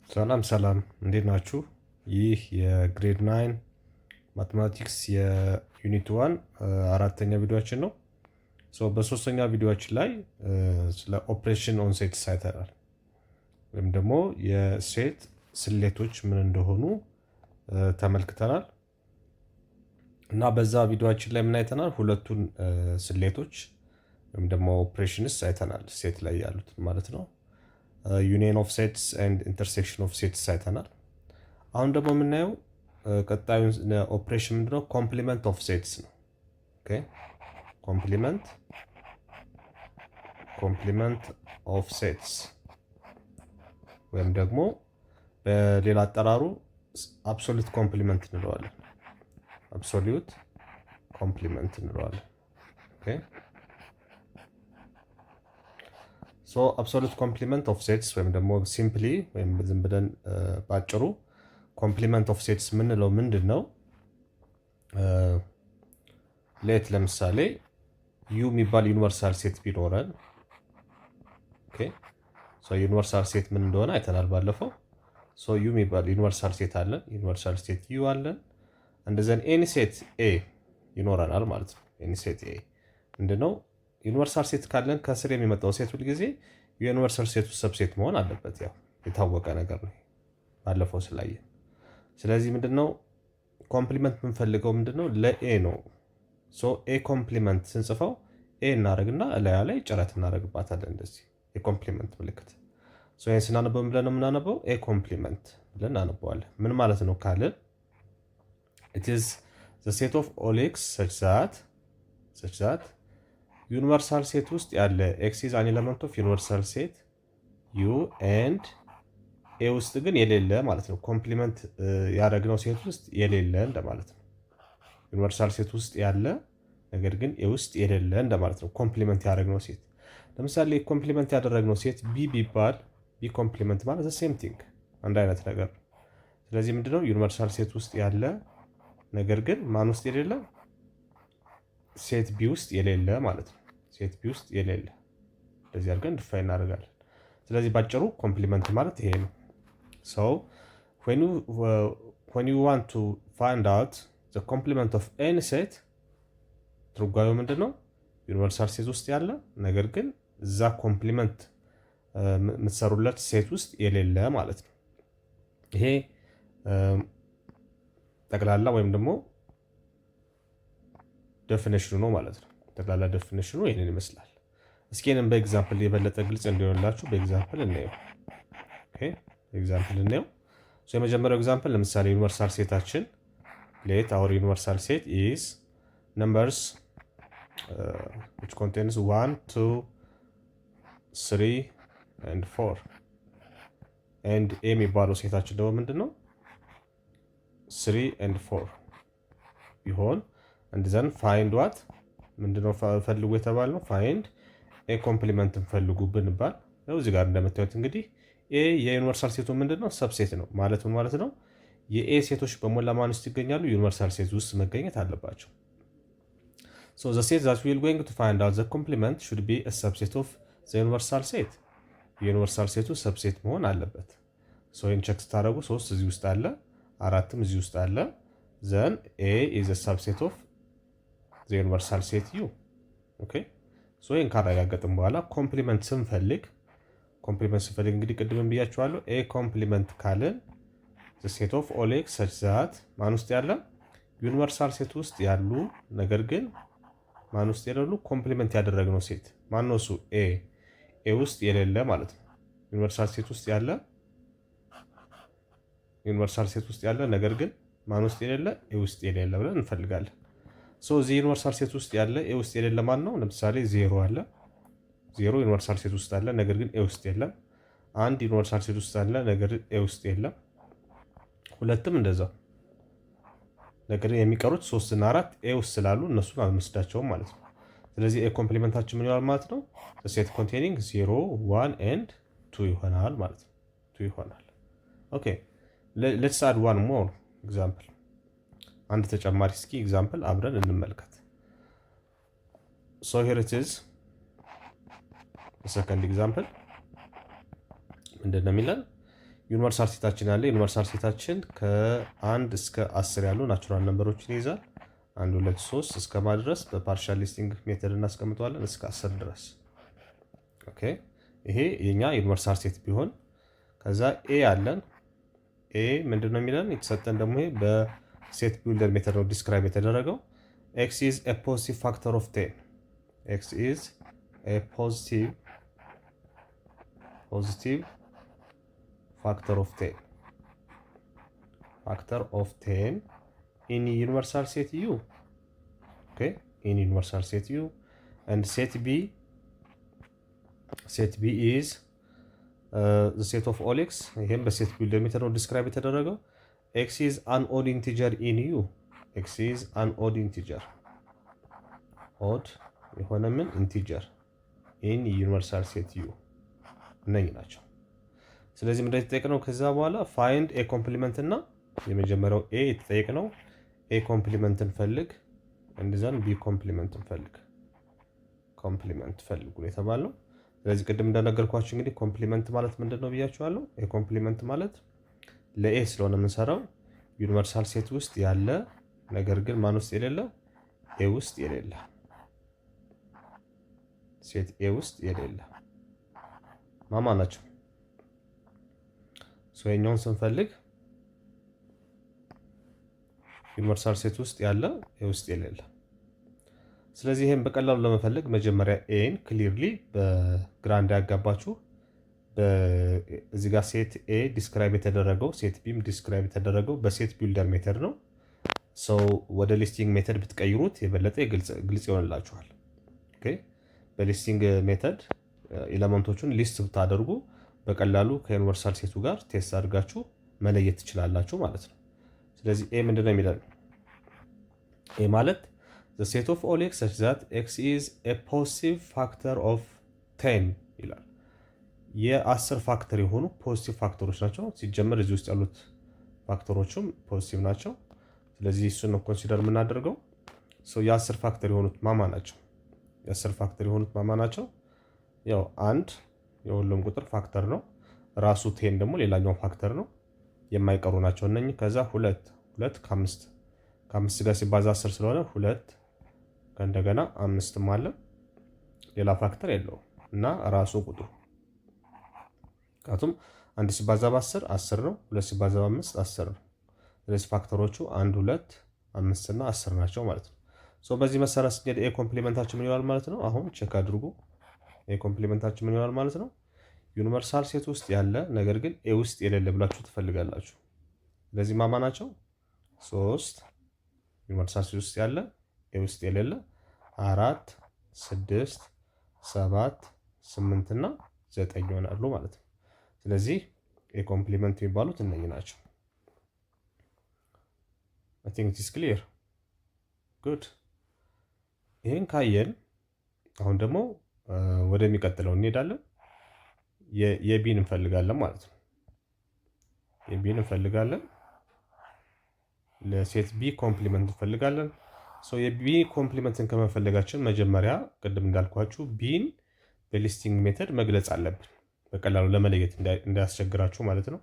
ሰላም እንዴት ናችሁ? ይህ የግሬድ 9 ማትማቲክስ የዩኒት 1 አራተኛ ቪዲዮአችን ነው። በሶስተኛ ቪዲዮአችን ላይ ስለ ኦፕሬሽን ኦን ሴትስ አይተናል፣ ወይም ደግሞ የሴት ስሌቶች ምን እንደሆኑ ተመልክተናል። እና በዛ ቪዲዮአችን ላይ ምን አይተናል? ሁለቱን ስሌቶች ወይም ደግሞ ኦፕሬሽንስ አይተናል፣ ሴት ላይ ያሉት ማለት ነው። ዩኒየን ኦፍ ሴትስ ኤንድ ኢንተርሴክሽን ኦፍ ሴትስ አይተናል። አሁን ደግሞ የምናየው ቀጣዩን ኦፕሬሽን ምንድነው? ኮምፕሊመንት ኦፍ ሴትስ ነው። ኦኬ ኮምፕሊመንት ኦፍ ሴትስ ወይም ደግሞ በሌላ አጠራሩ አብሶሉት ኮምፕሊመንት እንለዋለን። አብሶሉት ኮምፕሊመንት እንለዋለን። ኦኬ አብሶሉት ኮምፕሊመንት ኦፍ ሴትስ ወይም ደግሞ ሲምፕሊ ወይም ዝም ብለን ባጭሩ ኮምፕሊመንት ኦፍ ሴትስ የምንለው ምንድን ነው? ለምሳሌ ዩ የሚባል ዩኒቨርሳል ሴት ቢኖረን፣ ዩኒቨርሳል ሴት ምን እንደሆነ አይተናል ባለፈው። ዩ የሚባል ዩኒቨርሳል ሴት አለን፣ ዩኒቨርሳል ሴት ዩ አለን። እንደዘን ኤኒ ሴት ኤ ይኖረናል ማለት ነው። ኤኒ ሴት ኤ ምንድነው? ዩኒቨርሳል ሴት ካለን ከስር የሚመጣው ሴት ሁል ጊዜ የዩኒቨርሳል ሴቱ ሰብሴት መሆን አለበት። ያው የታወቀ ነገር ነው ባለፈው ስላየ። ስለዚህ ምንድነው ኮምፕሊመንት የምንፈልገው ምንድነው? ለኤ ነው። ኤ ኮምፕሊመንት ስንጽፈው ኤ እናደርግና እላያ ላይ ጭረት እናደርግባታለን፣ እንደዚህ የኮምፕሊመንት ምልክት። ይህን ስናነበው ብለን ነው የምናነበው? ኤ ኮምፕሊመንት ብለን እናነበዋለን። ምን ማለት ነው ካልን it is the set of all x such that ዩኒቨርሳል ሴት ውስጥ ያለ ኤክስ ኢዝ አን ኤለመንት ኦፍ ዩኒቨርሳል ሴት ዩ ኤንድ ኤ ውስጥ ግን የሌለ ማለት ነው። ኮምፕሊመንት ያደረግነው ሴት ውስጥ የሌለ እንደማለት ነው። ዩኒቨርሳል ሴት ውስጥ ያለ ነገር ግን ኤ ውስጥ የሌለ እንደማለት ነው። ኮምፕሊመንት ያደረግነው ሴት ለምሳሌ ኮምፕሊመንት ያደረግነው ሴት ቢ ቢባል ቢ ኮምፕሊመንት ማለት ሴም ቲንግ አንድ አይነት ነገር ነው። ስለዚህ ምንድነው ዩኒቨርሳል ሴት ውስጥ ያለ ነገር ግን ማን ውስጥ የሌለ? ሴት ቢ ውስጥ የሌለ ማለት ነው። ሴት ቢ ውስጥ የሌለ እንደዚህ አድርገን ዲፋይን እናደርጋለን። ስለዚህ ባጭሩ ኮምፕሊመንት ማለት ይሄ ነው። when you want to find out the complement of any set ትርጓሜው ምንድነው? ዩኒቨርሳል ሴት ውስጥ ያለ ነገር ግን እዛ ኮምፕሊመንት የምትሰሩለት ሴት ውስጥ የሌለ ማለት ነው። ይሄ ጠቅላላ ወይም ደግሞ ዴፊኒሽኑ ነው ማለት ነው። ጠቅላላ ዴፊኒሽኑ ይሄንን ይመስላል። እስኪ እኔም በኤግዛምፕል የበለጠ ግልጽ እንዲሆንላችሁ በኤግዛምፕል እናየው። የመጀመሪያው ኤግዛምፕል ለምሳሌ ዩኒቨርሳል ሴታችን ሌት አወር ዩኒቨርሳል ሴት ኢዝ ነምበርስ which contains 1 2 3 and 4 and a የሚባለው ሴታችን ደግሞ ምንድነው? 3 and 4 ቢሆን እንደዘን ፋይንድ ዋት ምንድነው ፈልጉ የተባልነው? ፋይንድ ኤ ኮምፕሊመንትን ፈልጉ ብንባል ያው እዚህ ጋር እንደምታዩት እንግዲህ ኤ የዩኒቨርሳል ሴቱ ምንድነው? ሰብሴት ነው ማለት ምን ማለት ነው? የኤ ሴቶች በሞላ ማን ውስጥ ይገኛሉ? ዩኒቨርሳል ሴት ውስጥ መገኘት አለባቸው። the set that we are going to find out the complement should be a subset of the universal set የዩኒቨርሳል ሴቱ ሰብሴት መሆን አለበት። ይህን ቼክ ስታደርጉ 3 እዚህ ውስጥ አለ፣ 4ም እዚህ ውስጥ አለ። then a is a subset of the universal set u ይህን ካረጋገጥን በኋላ ኮምፕሊመንት ስንፈልግ እንግዲህ ቅድም ብያችኋለሁ። ኤ ኮምፕሊመንት ካልን the set of all x such that ማን ውስጥ ያለ? ዩኒቨርሳል ሴት ውስጥ ያሉ ነገር ግን ማን ውስጥ የሌሉ ኮምፕሊመንት ያደረግነው ሴት ማን ነው? እሱ ኤ ውስጥ የሌለ ማለት ነው። ዩኒቨርሳል ሴት ውስጥ ያለ ነገር ግን ማን ውስጥ የሌለ? ኤ ውስጥ የሌለ ብለን እንፈልጋለን። እዚህ ዩኒቨርሳል ሴት ውስጥ ያለ ኤ ውስጥ የሌለ ማን ነው? ለምሳሌ 0 አለ። 0 ዩኒቨርሳል ሴት ውስጥ አለ ነገር ግን ኤ ውስጥ የለም። 1 ዩኒቨርሳል ሴት ውስጥ አለ ነገር ግን ኤ ውስጥ የለም። 2ም እንደዛው። ነገር ግን የሚቀሩት 3 እና 4 ኤ ውስጥ ስላሉ እነሱን አንወስዳቸውም ማለት ነው። ስለዚህ ኤ ኮምፕሊመንታችን ምን ይሆናል ማለት ነው? ሴት ኮንቴኒንግ 0 1 and 2 ይሆናል ማለት ነው። 2 ይሆናል። ኦኬ ሌትስ አድ ዋን ሞር ኤግዛምፕል። አንድ ተጨማሪ እስኪ ኤግዛምፕል አብረን እንመልከት። here it is the second example ምንድነው የሚለን? ዩኒቨርሳል ሴታችን ያለ ዩኒቨርሳል ሴታችን ከ1 እስከ 10 ያሉ ናቹራል ነምበሮችን ይይዛል። 1 2 3 እስከ ማድረስ በፓርሻል ሊስቲንግ ሜተድ እናስቀምጠዋለን እስከ 10 ድረስ። ኦኬ ይሄ የኛ ዩኒቨርሳል ሴት ቢሆን ከዛ ኤ አለን። ኤ ምንድነው የሚለን የተሰጠን ደግሞ ይሄ በሴት ቢልደር ሜተድ ነው ዲስክራይብ የተደረገው። ኤክስ ኢዝ ኤ ፖዚቲቭ ፋክተር ኦፍ 10 ኤክስ ኢዝ ኤ ፖዚቲቭ factor of 10 in universal set U. Okay, in universal set U, and set B is the set of all x. ይሄም በሴት ቢልደር ሜተድ ነው ዲስክራይብ የተደረገው። x is an odd integer in U. x is an odd integer, odd የሆነ ምን ኢንቲጀር in universal set U እነኚህ ናቸው። ስለዚህ ምንድነው የተጠየቅነው? ከዛ በኋላ ፋይንድ ኤ ኮምፕሊመንት እና የመጀመሪያው ኤ የተጠየቅነው ኤ ኮምፕሊመንትን ፈልግ፣ እንደዛን ቢ ኮምፕሊመንትን ፈልግ የተባለው። ስለዚህ ቅድም እንደነገርኳችሁ እንግዲህ ኮምፕሊመንት ማለት ምንድነው ብያችኋለሁ። ኤ ኮምፕሊመንት ማለት ለኤ ስለሆነ የምንሰራው ዩኒቨርሳል ሴት ውስጥ ያለ ነገር ግን ማን ውስጥ የሌለ ኤ ውስጥ የሌለ ሴት ኤ ውስጥ የሌለ ማማ ናቸው። የኛውን ስንፈልግ ዩኒቨርሳል ሴት ውስጥ ያለ ኤ ውስጥ የሌለ። ስለዚህ ይሄን በቀላሉ ለመፈለግ መጀመሪያ ኤን ክሊርሊ በግራ እንዳያጋባችሁ እዚህ ጋር ሴት ኤ ዲስክራይብ የተደረገው ሴት ቢም ዲስክራይብ የተደረገው በሴት ቢልደር ሜተድ ነው። ወደ ሊስቲንግ ሜተድ ብትቀይሩት የበለጠ ግልጽ ይሆንላችኋል። ኦኬ በሊስቲንግ ሜተድ ኤሌመንቶቹን ሊስት ብታደርጉ በቀላሉ ከዩኒቨርሳል ሴቱ ጋር ቴስት አድርጋችሁ መለየት ትችላላችሁ ማለት ነው። ስለዚህ ኤ ምንድነው የሚለው? ኤ ማለት the set of all x such that x is a positive factor of 10 ይላል። የ10 ፋክተር የሆኑ ፖዚቲቭ ፋክተሮች ናቸው። ሲጀመር እዚህ ውስጥ ያሉት ፋክተሮችም ፖዚቲቭ ናቸው። ስለዚህ እሱን ነው ኮንሲደር የምናደርገው። የ10 ፋክተር የሆኑት ማማ ናቸው። የ10 ፋክተር የሆኑት ማማ ናቸው። ያው አንድ የሁሉም ቁጥር ፋክተር ነው። ራሱ ቴን ደግሞ ሌላኛው ፋክተር ነው። የማይቀሩ ናቸው እነኚህ። ከዛ ሁለት ከአምስት ጋር ሲባዛ 10 ስለሆነ ሁለት ከእንደገና አምስትም አለ ሌላ ፋክተር የለውም እና ራሱ ቁጥሩ ምክንያቱም አንድ ሲባዛ በ10 10 ነው። ሁለት ሲባዛ በ5 10 ነው። ስለዚህ ፋክተሮቹ 1 2 5 እና 10 ናቸው ማለት ነው። በዚህ መሰረት ስንሄድ ኤ ኮምፕሊመንታችን ምን ይሆናል ማለት ነው? አሁን ቼክ አድርጉ። ኤ ኮምፕሊመንታችን ምን ይሆናል ማለት ነው? ዩኒቨርሳል ሴት ውስጥ ያለ ነገር ግን ኤ ውስጥ የሌለ ብላችሁ ትፈልጋላችሁ። ስለዚህ ማማ ናቸው 3 ዩኒቨርሳል ሴት ውስጥ ያለ ኤ ውስጥ የሌለ 4 6 7 8 እና 9 ይሆናሉ ማለት ነው። ስለዚህ ኤ ኮምፕሊመንት የሚባሉት እነኚህ ናቸው። I think it is clear. Good. ይሄን ካየን አሁን ደግሞ ወደሚቀጥለው እንሄዳለን። የቢን እንፈልጋለን ማለት ነው። የቢን እንፈልጋለን። ለሴት ቢ ኮምፕሊመንት እንፈልጋለን። የቢ ኮምፕሊመንትን ከመፈለጋችን መጀመሪያ ቅድም እንዳልኳችሁ ቢን በሊስቲንግ ሜተድ መግለጽ አለብን፣ በቀላሉ ለመለየት እንዳያስቸግራችሁ ማለት ነው።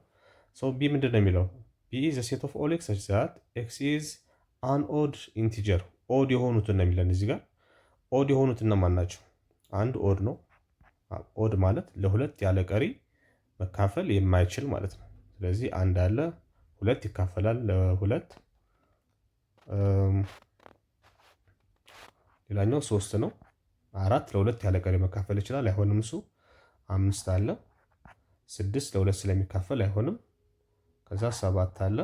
ቢ ምንድን ነው የሚለው? ቢ ኢዝ ሴት ኦፍ ኦል ኤክስ ሰች ዛት ኤክስ ኢዝ አን ኦድ ኢንቲጀር። ኦድ የሆኑትን ነው የሚለን እዚህ ጋር። ኦድ የሆኑት እነማን ናቸው? አንድ ኦድ ነው። ኦድ ማለት ለሁለት ያለ ቀሪ መካፈል የማይችል ማለት ነው። ስለዚህ አንድ አለ፣ ሁለት ይካፈላል ለሁለት። ሌላኛው 3 ነው። 4 ለሁለት ያለ ቀሪ መካፈል ይችላል፣ አይሆንም እሱ። 5 አለ፣ 6 ለሁለት ስለሚካፈል አይሆንም። ከዛ 7 አለ፣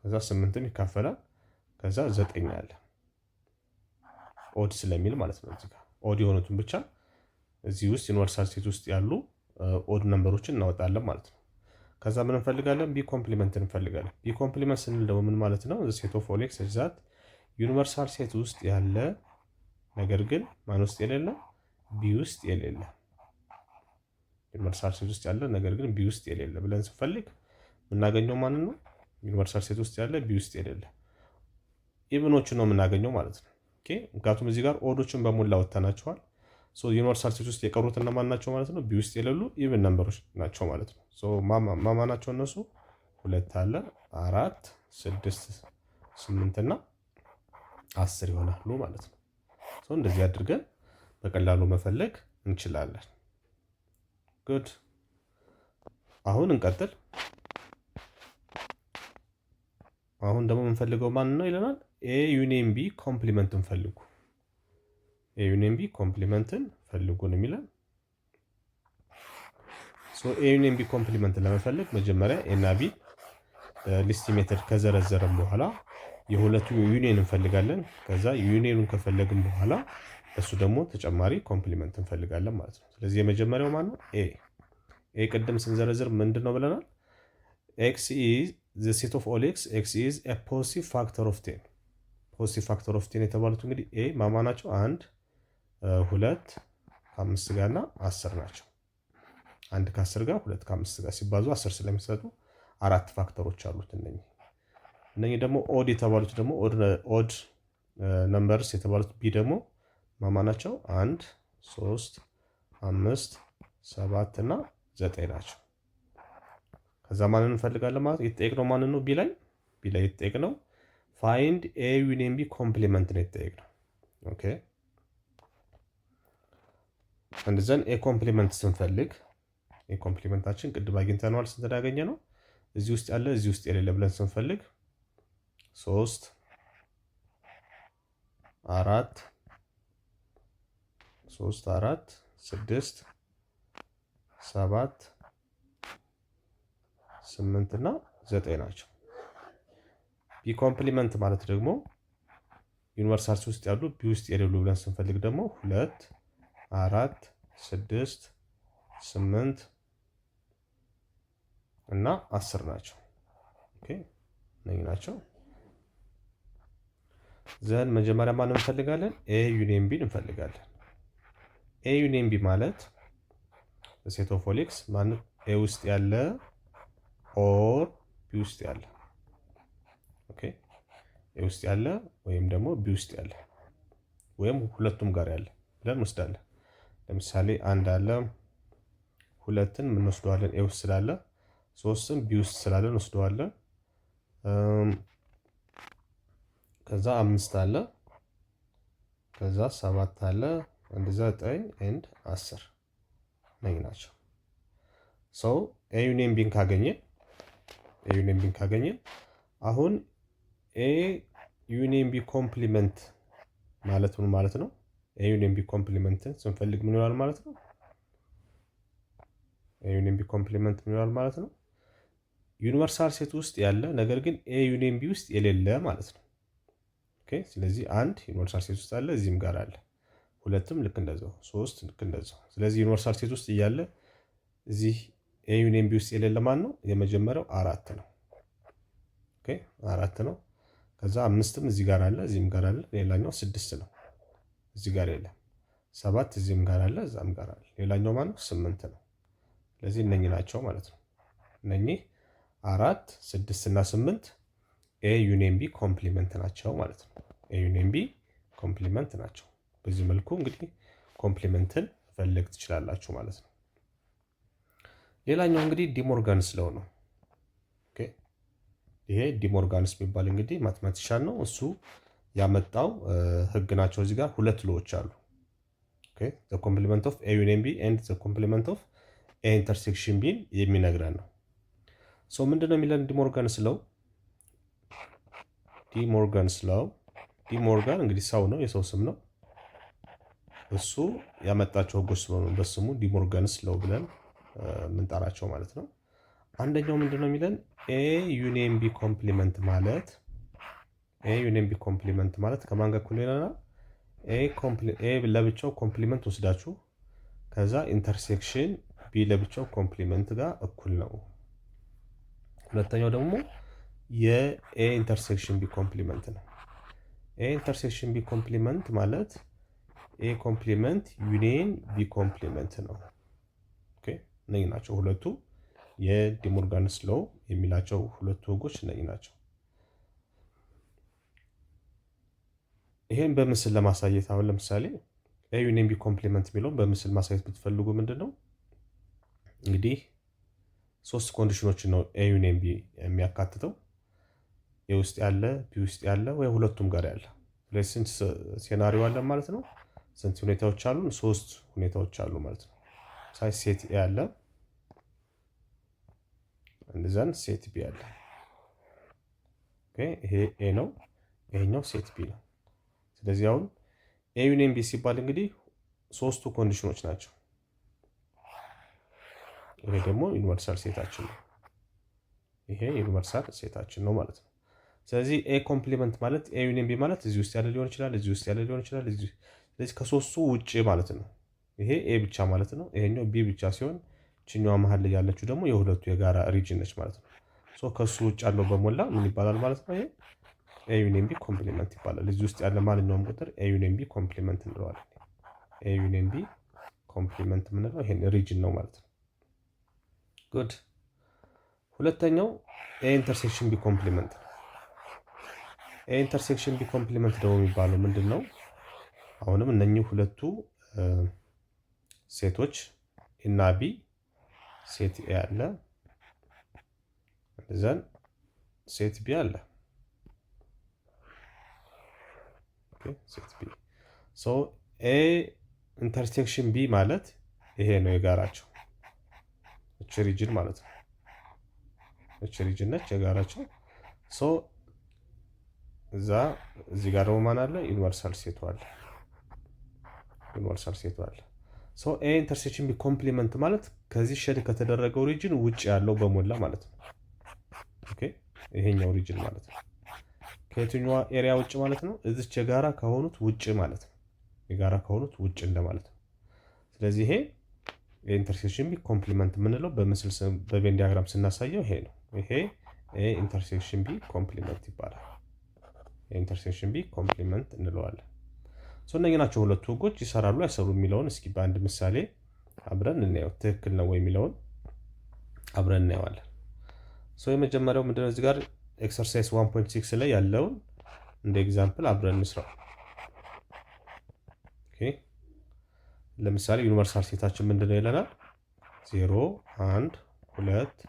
ከዛ 8ም ይካፈላል፣ ከዛ 9 አለ። ኦድ ስለሚል ማለት ነው። እዚህ ጋር ኦድ የሆኑትን ብቻ እዚህ ውስጥ ዩኒቨርሳል ሴት ውስጥ ያሉ ኦድ ነምበሮችን እናወጣለን ማለት ነው። ከዛ ምን እንፈልጋለን? ቢ ኮምፕሊመንት እንፈልጋለን። ቢ ኮምፕሊመንት ስንል ደግሞ ምን ማለት ነው? ሴት ኦፍ ኦል ኤክስ ሰች ዛት ዩኒቨርሳል ሴት ውስጥ ያለ ነገር ግን ማን ውስጥ የሌለ? ቢ ውስጥ የሌለ። ዩኒቨርሳል ሴት ውስጥ ያለ ነገር ግን ቢ ውስጥ የሌለ ብለን ስንፈልግ የምናገኘው ማንን ነው? ዩኒቨርሳል ሴት ውስጥ ያለ ቢ ውስጥ የሌለ ኢቭኖችን ነው የምናገኘው ማለት ነው። ኦኬ ምክንያቱም እዚህ ጋር ኦዶችን በሙላ ወጥተናቸዋል። ዩኒቨርሳል ሴት ውስጥ የቀሩት እነማን ናቸው ማለት ነው? ቢ ውስጥ የሌሉ ኢቭን ነምበሮች ናቸው ማለት ነው። ማማ ናቸው እነሱ? 2 አለ 4 6 8 እና 10 ይሆናሉ ማለት ነው። እንደዚህ አድርገን በቀላሉ መፈለግ እንችላለን። ጉድ። አሁን እንቀጥል። አሁን ደግሞ የምንፈልገው ማን ነው ይለናል? ኤ ዩኒየን ቢ ኮምፕሊመንትን ፈልጉ። ኤ ዩኒየን ቢ ኮምፕሊመንትን ፈልጉ ነው የሚለን። ኤ ዩኒየን ቢ ኮምፕሊመንትን ለመፈለግ መጀመሪያ ኤ እና ቢ ሊስት ሜተድ ከዘረዘረን በኋላ የሁለቱ ዩኒየን እንፈልጋለን። ከዛ ዩኒየኑን ከፈለግን በኋላ እሱ ደግሞ ተጨማሪ ኮምፕሊመንት እንፈልጋለን ማለት ነው። ስለዚህ የመጀመሪያው ማን ነው? ኤ ቅድም ስንዘረዝር ምንድን ነው ብለናል? ኤክስ ኢዝ ዘ ሴት ኦፍ ኦል ኤክስ ኤክስ ኢዝ ኤ ፖዚቲቭ ፋክተር ኦፍ ቴን። ፖዚቲቭ ፋክተር ኦፍ ቴን የተባሉት እንግዲህ ኤ ማማ ናቸው? 1 2 ከ5 ጋር እና 10 ናቸው። 1 ከ10 ጋር 2 ከ5 ጋር ሲባዙ 10 ስለሚሰጡ 4 ፋክተሮች አሉት። እነኚህ ደግሞ ኦድ የተባሉት ደግሞ ኦድ ነምበርስ የተባሉት ቢ ደግሞ ማማ ናቸው? 1 3 5 7 እና 9 ናቸው። ከዛ ማንን እንፈልጋለን ማለት የተጠየቅነው ማንን ነው? ቢ ላይ የተጠየቅነው ፋይንድ ኤ ዩኒየን ቢ ኮምፕሊመንት ነው የተጠየቅነው። ኦኬ እንደዘን ኤ ኮምፕሊመንት ስንፈልግ ኤ ኮምፕሊመንታችን ቅድም አግኝተነዋል። ስንት ያገኘ ነው? እዚህ ውስጥ ያለ እዚህ ውስጥ የሌለ ብለን ስንፈልግ 3 4 6 7 8 እና 9 ናቸው። ቢ ኮምፕሊመንት ማለት ደግሞ ዩኒቨርሳል ውስጥ ያሉ ቢ ውስጥ የሌሉ ብለን ስንፈልግ ደግሞ 2 4 6 8 እና 10 ናቸው። ኦኬ እነዚህ ናቸው። ዘን መጀመሪያ ማን እንፈልጋለን? ኤ ዩኒየን ቢ እንፈልጋለን። ኤ ዩኒየን ቢ ማለት ሴት ኦፍ ኦል ኤክስ ማለት ኤ ውስጥ ያለ ኦር ቢ ውስጥ ያለ። ኦኬ ኤ ውስጥ ያለ ወይም ደግሞ ቢ ውስጥ ያለ ወይም ሁለቱም ጋር ያለ ብለን እንወስዳለን። ለምሳሌ 1 አለ 2ን እንወስደዋለን ኤ ውስጥ ስላለ፣ 3ን ቢ ውስጥ ስላለ እንወስደዋለን። ከዛ 5 አለ፣ ከዛ 7 አለ፣ እንደዛ 9 ኤንድ 10 ነኝ ናቸው። ሰው ኤ ዩኒየን ቢን ካገኘ አሁን ኤ ዩኒየን ቢ ኮምፕሊመንት ማለት ምን ማለት ነው? ኤ ዩኒየን ቢ ኮምፕሊመንትን ስንፈልግ ምን ይሆናል ማለት ነው? ኤ ዩኒየን ቢ ኮምፕሊመንት ምን ይሆናል ማለት ነው? ዩኒቨርሳል ሴት ውስጥ ያለ ነገር ግን ኤ ዩኒየን ቢ ውስጥ የሌለ ማለት ነው። ኦኬ ስለዚህ 1 ዩኒቨርሳል ሴት ውስጥ አለ፣ እዚህም ጋር አለ። 2ም ልክ እንደዛው፣ 3 ልክ እንደዛው። ስለዚህ ዩኒቨርሳል ሴት ውስጥ እያለ እዚህ ኤ ዩኒየን ቢ ውስጥ የሌለ ማን ነው? የመጀመሪያው 4 ነው። ኦኬ 4 ነው። ከዛ 5ም እዚህ ጋር አለ፣ እዚህም ጋር አለ። ሌላኛው 6 ነው፣ እዚህ ጋር የለም። 7 እዚህም ጋር አለ፣ እዛም ጋር አለ። ሌላኛው ማን ነው? 8 ነው። ስለዚህ እነኚህ ናቸው ማለት ነው። እነኚህ 4 6 እና 8 ኤ ዩኒየን ቢ ኮምፕሊመንት ናቸው ማለት ነው። ኤ ዩኒየን ቢ ኮምፕሊመንት ናቸው። በዚህ መልኩ እንግዲህ ኮምፕሊመንትን መፈለግ ትችላላችሁ ማለት ነው። ሌላኛው እንግዲህ ዲሞርጋንስ ሎው ነው። ኦኬ ይሄ ዲሞርጋንስ የሚባል እንግዲህ ማትማቲሻን ነው። እሱ ያመጣው ህግ ናቸው። እዚህ ጋር 2 ሎዎች አሉ። ኦኬ ዘ ኮምፕሊመንት ኦፍ ኤ ዩኒየን ቢ ኤንድ ዘ ኮምፕሊመንት ኦፍ ኤ ኢንተርሴክሽን ቢን የሚነግረን ነው። ሶ ምንድነው የሚለን ዲሞርጋንስ ሎው? ዲሞርጋን እንግዲህ ሰው ነው፣ የሰው ስም ነው። እሱ ያመጣቸው ህጎች ስለሆኑ በስሙ ዲሞርጋንስ ሎው ብለን ምንጠራቸው ማለት ነው። አንደኛው ምንድነው የሚለን ኤ ዩኒየን ቢ ኮምፕሊመንት ማለት ከማን ጋር እኩል ይለናል? ኤ ለብቻው ኮምፕሊመንት ወስዳችሁ ከዛ ኢንተርሴክሽን ቢ ለብቻው ኮምፕሊመንት ጋር እኩል ነው። ሁለተኛው ደግሞ የኤ ኢንተርሴክሽን ቢ ኮምፕሊመንት ነው። ኤ ኢንተርሴክሽን ቢ ኮምፕሊመንት ማለት ኤ ኮምፕሊመንት ዩኒየን ቢ ኮምፕሊመንት ነው። ኦኬ እነዚህ ናቸው ሁለቱ የዲሞርጋንስ ሎው የሚላቸው ሁለቱ ህጎች እነዚህ ናቸው። ይሄን በምስል ለማሳየት አሁን ለምሳሌ ኤ ዩኒየን ቢ ኮምፕሊመንት የሚለውን በምስል ማሳየት ብትፈልጉ ምንድን ነው እንግዲህ 3 ኮንዲሽኖችን ነው ኤ ዩኒየን ቢ የሚያካትተው። ኤ ውስጥ ያለ ቢ ውስጥ ያለ ወይ ሁለቱም ጋር ያለ። ስለዚህ ስንት ሴናሪዮ አለ ማለት ነው? ስንት ሁኔታዎች አሉ? 3 ሁኔታዎች አሉ ማለት ነው። ሳይ ሴት ኤ አለ፣ እንደዛን ሴት ቢ አለ። ኦኬ ይሄ ኤ ነው፣ ይሄኛው ሴት ቢ ነው። ስለዚህ አሁን ኤ ዩኒየን ቢ ሲባል እንግዲህ 3ቱ ኮንዲሽኖች ናቸው። ይሄ ደግሞ ዩኒቨርሳል ሴታችን ነው። ይሄ ዩኒቨርሳል ሴታችን ነው ማለት ነው። ስለዚህ ኤ ኮምፕሊመንት ማለት ኤ ዩኒየን ቢ ማለት እዚህ ውስጥ ያለ ሊሆን ይችላል፣ እዚህ ውስጥ ያለ ሊሆን ይችላል። ስለዚህ ከ3ቱ ውጪ ማለት ነው። ይሄ ኤ ብቻ ማለት ነው። ይሄኛው ቢ ብቻ ሲሆን ችኛዋ መሀል ላይ ያለችው ደግሞ የሁለቱ የጋራ ሪጅን ነች ማለት ነው። ሶ ከሱ ውጭ ያለው በሞላ ምን ይባላል ማለት ነው? ይሄ ኤ ዩኒየን ቢ ኮምፕሊመንት ይባላል። እዚህ ውስጥ ያለ ማንኛውም ቁጥር ኤ ዩኒየን ቢ ኮምፕሊመንት እንለዋለን። ኤ ዩኒየን ቢ ኮምፕሊመንት የምንለው ይሄን ሪጅን ነው ማለት ነው። ጉድ። ሁለተኛው ኤ ኢንተርሴክሽን ቢ ኮምፕሊመንት ነው። ኤ ኢንተርሴክሽን ቢ ኮምፕሊመንት ደግሞ የሚባለው ምንድን ነው? አሁንም እነኚህ ሁለቱ ሴቶች እና ቢ ሴት ኤ አለ፣ እዛን ሴት ቢ አለ። ሴት ቢ ሶ ኤ ኢንተርሴክሽን ቢ ማለት ይሄ ነው የጋራቸው እቺ ሪጅን ማለት ነው። እቺ ሪጅን ነች የጋራቸው። ሶ እዚህ ጋር ደግሞ ማን አለ? ዩኒቨርሳል ሴቱ አለ። ዩኒቨርሳል ሴቱ አለ። ሶ ኤ ኢንተርሴክሽን ቢ ኮምፕሊመንት ማለት ከዚህ ሼድ ከተደረገው ሪጅን ውጭ ያለው በሞላ ማለት ነው። ኦኬ ይሄኛው ሪጅን ማለት ነው። ከየትኛዋ ኤሪያ ውጭ ማለት ነው? እዚች የጋራ ከሆኑት ውጭ ማለት ነው። የጋራ ከሆኑት ውጭ እንደማለት ነው። ስለዚህ ይሄ የኢንተርሴክሽን ቢ ኮምፕሊመንት የምንለው በምስል በቬን ዲያግራም ስናሳየው ይሄ ነው። ይሄ ኢንተርሴክሽን ቢ ኮምፕሊመንት ይባላል። የኢንተርሴክሽን ቢ ኮምፕሊመንት እንለዋለን። እነኚህ ናቸው ሁለቱ ህጎች። ይሰራሉ አይሰሩ የሚለውን እስኪ በአንድ ምሳሌ አብረን እናየው። ትክክል ነው ወይ የሚለውን አብረን እናየዋለን። የመጀመሪያው ምንድነው? እዚህ ጋር ኤክሰርሳይዝ 1.6 ላይ ያለውን እንደ ኤግዛምፕል አብረን እንስራው። ለምሳሌ ዩኒቨርሳል ሴታችን ምንድነው ይለናል? 0 1 2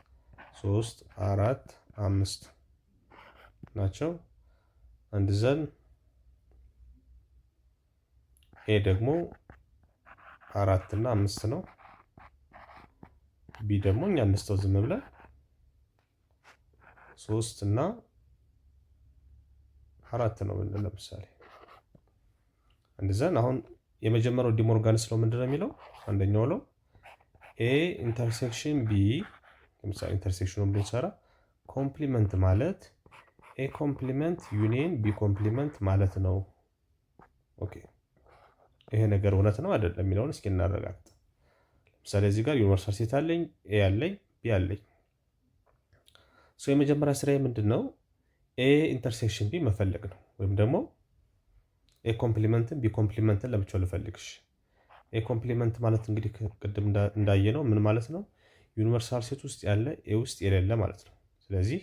3 4 5 ናቸው። አንድዘን ኤ ደግሞ 4 እና 5 ነው። ቢ ደግሞ እኛ እንስተው ዝም ብለን 3 እና 4 ነው ብለን ለምሳሌ አንድዘን አሁን የመጀመሪያው ዲሞርጋንስ ለው ምንድነው የሚለው? አንደኛው ለው ኤ ኢንተርሴክሽን ቢ ለምሳሌ ኢንተርሴክሽኑን ብንሰራ ኮምፕሊመንት ማለት ኤ ኮምፕሊመንት ዩኒየን ቢ ኮምፕሊመንት ማለት ነው። ኦኬ ይሄ ነገር እውነት ነው አይደለም የሚለውን እስኪ እናረጋግጥ። ለምሳሌ እዚህ ጋር ዩኒቨርሳል ሴት አለኝ፣ ኤ አለኝ፣ ቢ አለኝ። የመጀመሪያ ስራዬ ምንድነው? ኤ ኢንተርሴክሽን ቢ መፈለግ ነው። ወይም ደግሞ ኤ ኮምፕሊመንትን ቢ ኮምፕሊመንትን ለብቻው ልፈልግሽ። ኤ ኮምፕሊመንት ማለት እንግዲህ ቅድም እንዳየነው ምን ማለት ነው? ዩኒቨርሳል ሴት ውስጥ ያለ ኤ ውስጥ የሌለ ማለት ነው። ስለዚህ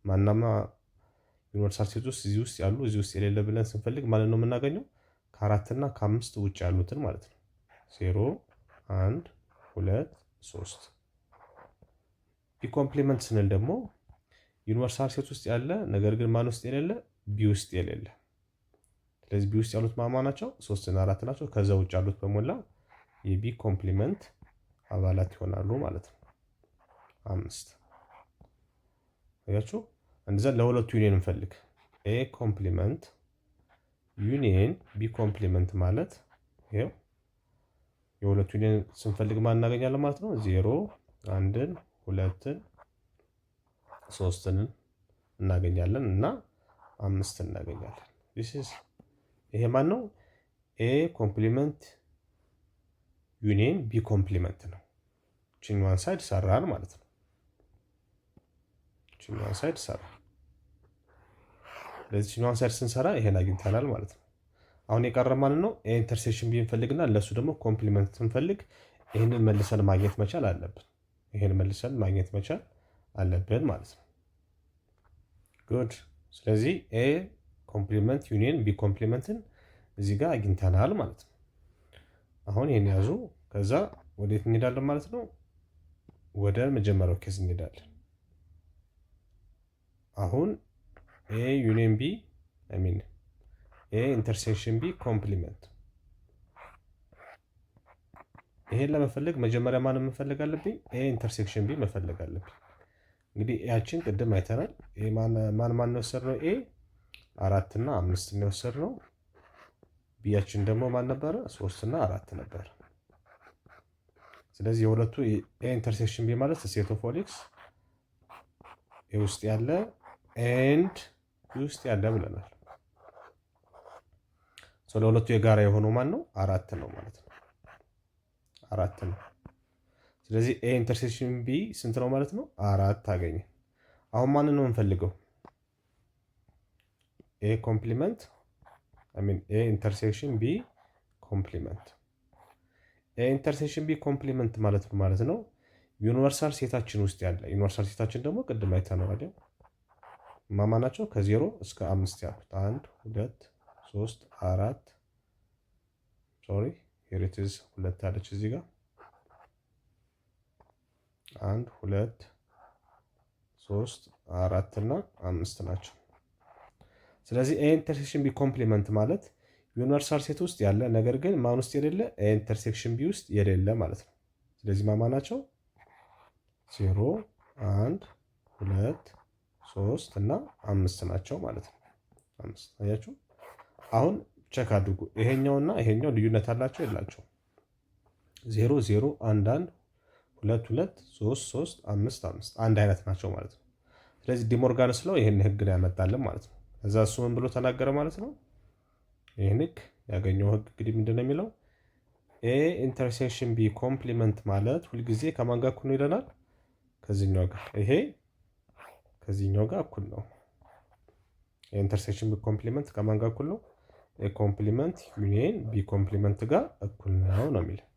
ማናማ ዩኒቨርሳል ሴት ውስጥ እዚህ ውስጥ ያሉ እዚህ ውስጥ የሌለ ብለን ስንፈልግ ማለት ነው የምናገኘው ከ4 እና ከ5 ውጭ ያሉትን ማለት ነው። 0 1 2 3 ቢ ኮምፕሊመንት ስንል ደግሞ ዩኒቨርሳል ሴት ውስጥ ያለ ነገር ግን ማን ውስጥ የሌለ? ቢ ውስጥ የሌለ። ስለዚህ ቢ ውስጥ ያሉት ማማ ናቸው? 3 እና 4 ናቸው። ከዛ ውጭ ያሉት በሞላ የቢ ኮምፕሊመንት አባላት ይሆናሉ ማለት ነው። 5 አያችሁ። እንደዛ ለሁለቱ ዩኒየን እንፈልግ። ኤ ኮምፕሊመንት ዩኒየን ቢ ኮምፕሊመንት ማለት ይሄው የሁለቱ ዩኒየን ስንፈልግ ማን እናገኛለን ማለት ነው? 0 1ን 2ን 3ን እናገኛለን እና 5ን እናገኛለን። ይሄ ማን ነው? ኤ ኮምፕሊመንት ዩኒየን ቢ ኮምፕሊመንት ነው። ችኛዋን ሳይድ ሰራን ማለት ነው። ችኛዋን ሳይድ ሰራን። ለዚህ ችኛዋን ሳይድ ስንሰራ ይሄን አግኝተናል ማለት ነው። አሁን የቀረ ማለት ነው ኤ ኢንተርሴክሽን ቢ እንፈልግና ለሱ ደግሞ ኮምፕሊመንት ስንፈልግ ይሄንን መልሰን ማግኘት መቻል አለብን። ይሄን መልሰን ማግኘት መቻል አለብን ማለት ነው። ጉድ። ስለዚህ ኤ ኮምፕሊመንት ዩኒየን ቢ ኮምፕሊመንትን እዚህ ጋር አግኝተናል ማለት ነው። አሁን ይሄን ያዙ። ከዛ ወዴት እንሄዳለን ማለት ነው? ወደ መጀመሪያው ኬዝ እንሄዳለን። አሁን ኤ ዩኒየን ቢ አይ ሚን ኤ ኢንተርሴክሽን ቢ ኮምፕሊመንት። ይሄን ለመፈለግ መጀመሪያ ማን መፈለግ አለብኝ? ኤ ኢንተርሴክሽን ቢ መፈለግ አለብኝ። እንግዲህ ኤያችን ቅድም አይተናል። ኤ ማን ነው የወሰድነው? ኤ 4 እና 5 ነው የወሰድነው። ቢያችን ደግሞ ማን ነበረ? 3 እና 4 ነበር። ስለዚህ የሁለቱ ኤ ኢንተርሴክሽን ቢ ማለት ሴት ኦፍ ኦል ኤክስ ኤ ውስጥ ያለ ኤንድ ቢ ውስጥ ያለ ብለናል። ለሁለቱ የጋራ የሆነው ማን ነው? 4 ነው ማለት ነው። 4 ነው። ስለዚህ ኤ ኢንተርሴክሽን ቢ ስንት ነው ማለት ነው? 4 አገኘ። አሁን ማንን ነው የምንፈልገው? ኤ ኮምፕሊመንት ኤ ኢንተርሴክሽን ቢ ኮምፕሊመንት። ኤ ኢንተርሴክሽን ቢ ኮምፕሊመንት ማለት ነው ማለት ነው ዩኒቨርሳል ሴታችን ውስጥ ያለ። ዩኒቨርሳል ሴታችን ደግሞ ቅድም አይተነዋል። ማማ ናቸው? ከ0 እስከ 5 ያሉት 1 2 3 4 ሶሪ ሄር ኢት ኢዝ 2 አለች እዚህ ጋር 1 2 3 4 እና 5 ናቸው። ስለዚህ ኤ ኢንተርሴክሽን ቢ ኮምፕሊመንት ማለት ዩኒቨርሳል ሴት ውስጥ ያለ ነገር ግን ማን ውስጥ የሌለ? ኤ ኢንተርሴክሽን ቢ ውስጥ የሌለ ማለት ነው። ስለዚህ ማማ ናቸው? 0 1 2 3 እና 5 ናቸው ማለት ነው። 5 አያችሁ። አሁን ቼክ አድርጉ። ይሄኛውና ይሄኛው ልዩነት አላቸው የላቸው? 0 0 1 1 2 2 3 3 5 5 አንድ አይነት ናቸው ማለት ነው። ስለዚህ ዲሞርጋንስ ለው ይሄን ህግ ነው ያመጣልን ማለት ነው። እዛ እሱ ምን ብሎ ተናገረ ማለት ነው? ይሄን ህግ ያገኘው ህግ እንግዲህ ምንድን ነው የሚለው? ኤ ኢንተርሴክሽን ቢ ኮምፕሊመንት ማለት ሁልጊዜ ከማን ጋር እኩል ነው ይለናል? ከዚህኛው ጋር። ይሄ ከዚህኛው ጋር እኩል ነው። የኢንተርሴክሽን ቢ ኮምፕሊመንት ከማን ጋር እኩል ነው? ኤ ኮምፕሊመንት ዩኒየን ቢ ኮምፕሊመንት ጋር እኩል ነው ነው የሚለው።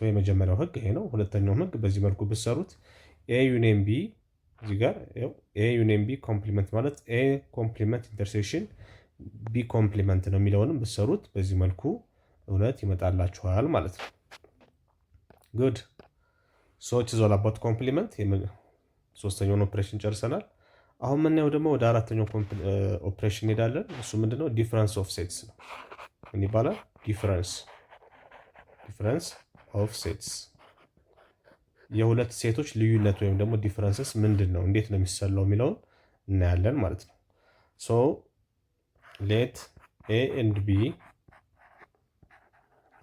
የመጀመሪያው ህግ ይሄ ነው። ሁለተኛው ህግ በዚህ መልኩ ብትሰሩት ኤ ዩኒየን ቢ እዚህ ጋር ኤ ዩኒየን ቢ ኮምፕሊመንት ማለት ኤ ኮምፕሊመንት ኢንተርሴክሽን ቢ ኮምፕሊመንት ነው የሚለውንም ብትሰሩት በዚህ መልኩ እውነት ይመጣላችኋል ማለት ነው። ጉድ ሶ ኢት ኢዝ ኦል አባውት ኮምፕሊመንት። ሶስተኛውን ኦፕሬሽን ጨርሰናል። አሁን የምናየው ደግሞ ወደ አራተኛው ኦፕሬሽን እንሄዳለን። እሱ ምንድነው? ዲፍረንስ ኦፍ ሴትስ ነው። ምን ይባላል? ዲፍረንስ ኦፍ ሴትስ። የሁለት ሴቶች ልዩነት ወይም ደግሞ ዲፍረንስስ ምንድን ነው፣ እንዴት ነው የሚሰላው የሚለውን እናያለን ማለት ነው። ሶ ሌት ኤ ኤንድ ቢ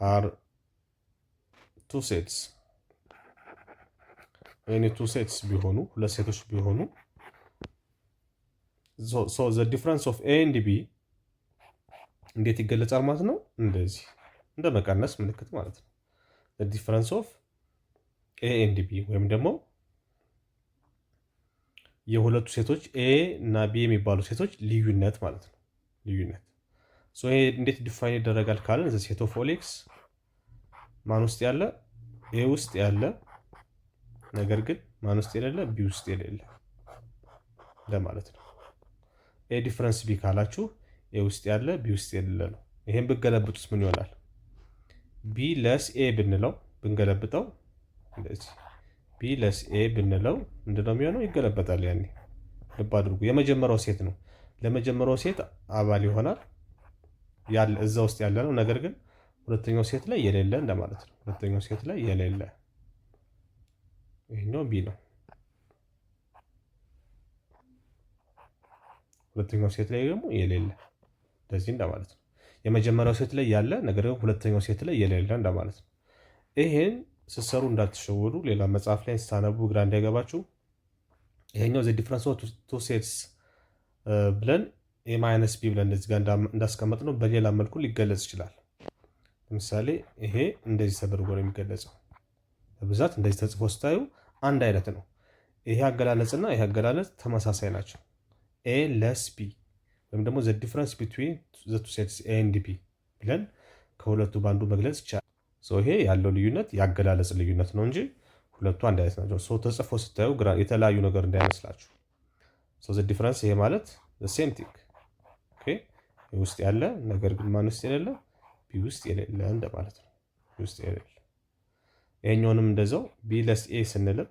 አር ቱ ሴትስ። ኤኒ ቱ ሴትስ ቢሆኑ ሁለት ሴቶች ቢሆኑ ሶ ዘ ዲፍረንስ ኦፍ ኤ ኤንድ ቢ እንዴት ይገለጻል ማለት ነው? እንደዚህ እንደ መቀነስ ምልክት ማለት ነው። ዘ ዲፍረንስ ኦፍ ኤ ኤንድ ቢ ወይም ደግሞ የሁለቱ ሴቶች ኤ እና ቢ የሚባሉ ሴቶች ልዩነት ማለት ነው። ልዩነት ሶ ይሄ እንዴት ዲፋይን ይደረጋል ካለን ዘ ሴት ኦፍ ኦል ኤክስ ማን ውስጥ ያለ? ኤ ውስጥ ያለ ነገር ግን ማን ውስጥ የሌለ? ቢ ውስጥ የሌለ ለማለት ነው። ኤ ዲፍረንስ ቢ ካላችሁ ኤ ውስጥ ያለ ቢ ውስጥ የሌለ ነው። ይሄን ብገለብጡት ምን ይሆናል? ቢ ለስ ኤ ብንለው ብንገለብጠው እንደዚህ ቢ ለስ ኤ ብንለው ምንድነው የሚሆነው? ይገለበጣል። ያኔ ልብ አድርጉ። የመጀመሪያው ሴት ነው። ለመጀመሪያው ሴት አባል ይሆናል ያለ እዛ ውስጥ ያለ ነው። ነገር ግን ሁለተኛው ሴት ላይ የሌለ እንደማለት ነው። ሁለተኛው ሴት ላይ የሌለ ይሄኛው ቢ ነው። ሁለተኛው ሴት ላይ ደግሞ የሌለ እንደዚህ እንደማለት ነው። የመጀመሪያው ሴት ላይ ያለ ነገር ግን ሁለተኛው ሴት ላይ የሌለ እንደማለት ነው። ይሄን ስትሰሩ እንዳትሸወዱ። ሌላ መጽሐፍ ላይ ስታነቡ ግራ እንዳይገባችሁ። ይሄኛው ዘ ዲፍረንስ ኦፍ ቱ ሴትስ ብለን ኤ ማይነስ ቢ ብለን እዚህ ጋር እንዳስቀመጥ ነው በሌላ መልኩ ሊገለጽ ይችላል። ለምሳሌ ይሄ እንደዚህ ተደርጎ ነው የሚገለጸው። በብዛት እንደዚህ ተጽፎ ስታዩ አንድ አይነት ነው። ይሄ አገላለጽና ይሄ አገላለጽ ተመሳሳይ ናቸው። ኤ ለስ ቢ ወይም ደግሞ ዘ ዲፍረንስ ቢትዊን ዘ ቱ ሴትስ ኤ ኤንድ ቢ ብለን ከሁለቱ ባንዱ መግለጽ ይቻላል። ይሄ ያለው ልዩነት ያገላለጽ ልዩነት ነው እንጂ ሁለቱ አንድ አይነት ናቸው። ተጽፎ ስታዩ የተለያዩ ነገር እንዳይመስላችሁ። ዘ ዲፍረንስ ይሄ ማለት ሴም ቲንግ ውስጥ ያለ ነገር ግን ማን ውስጥ የሌለ? ቢ ውስጥ የሌለ እንደማለት ነው። ውስጥ የሌለ። ይሄኛውንም እንደዛው ቢ ለስ ኤ ስንልም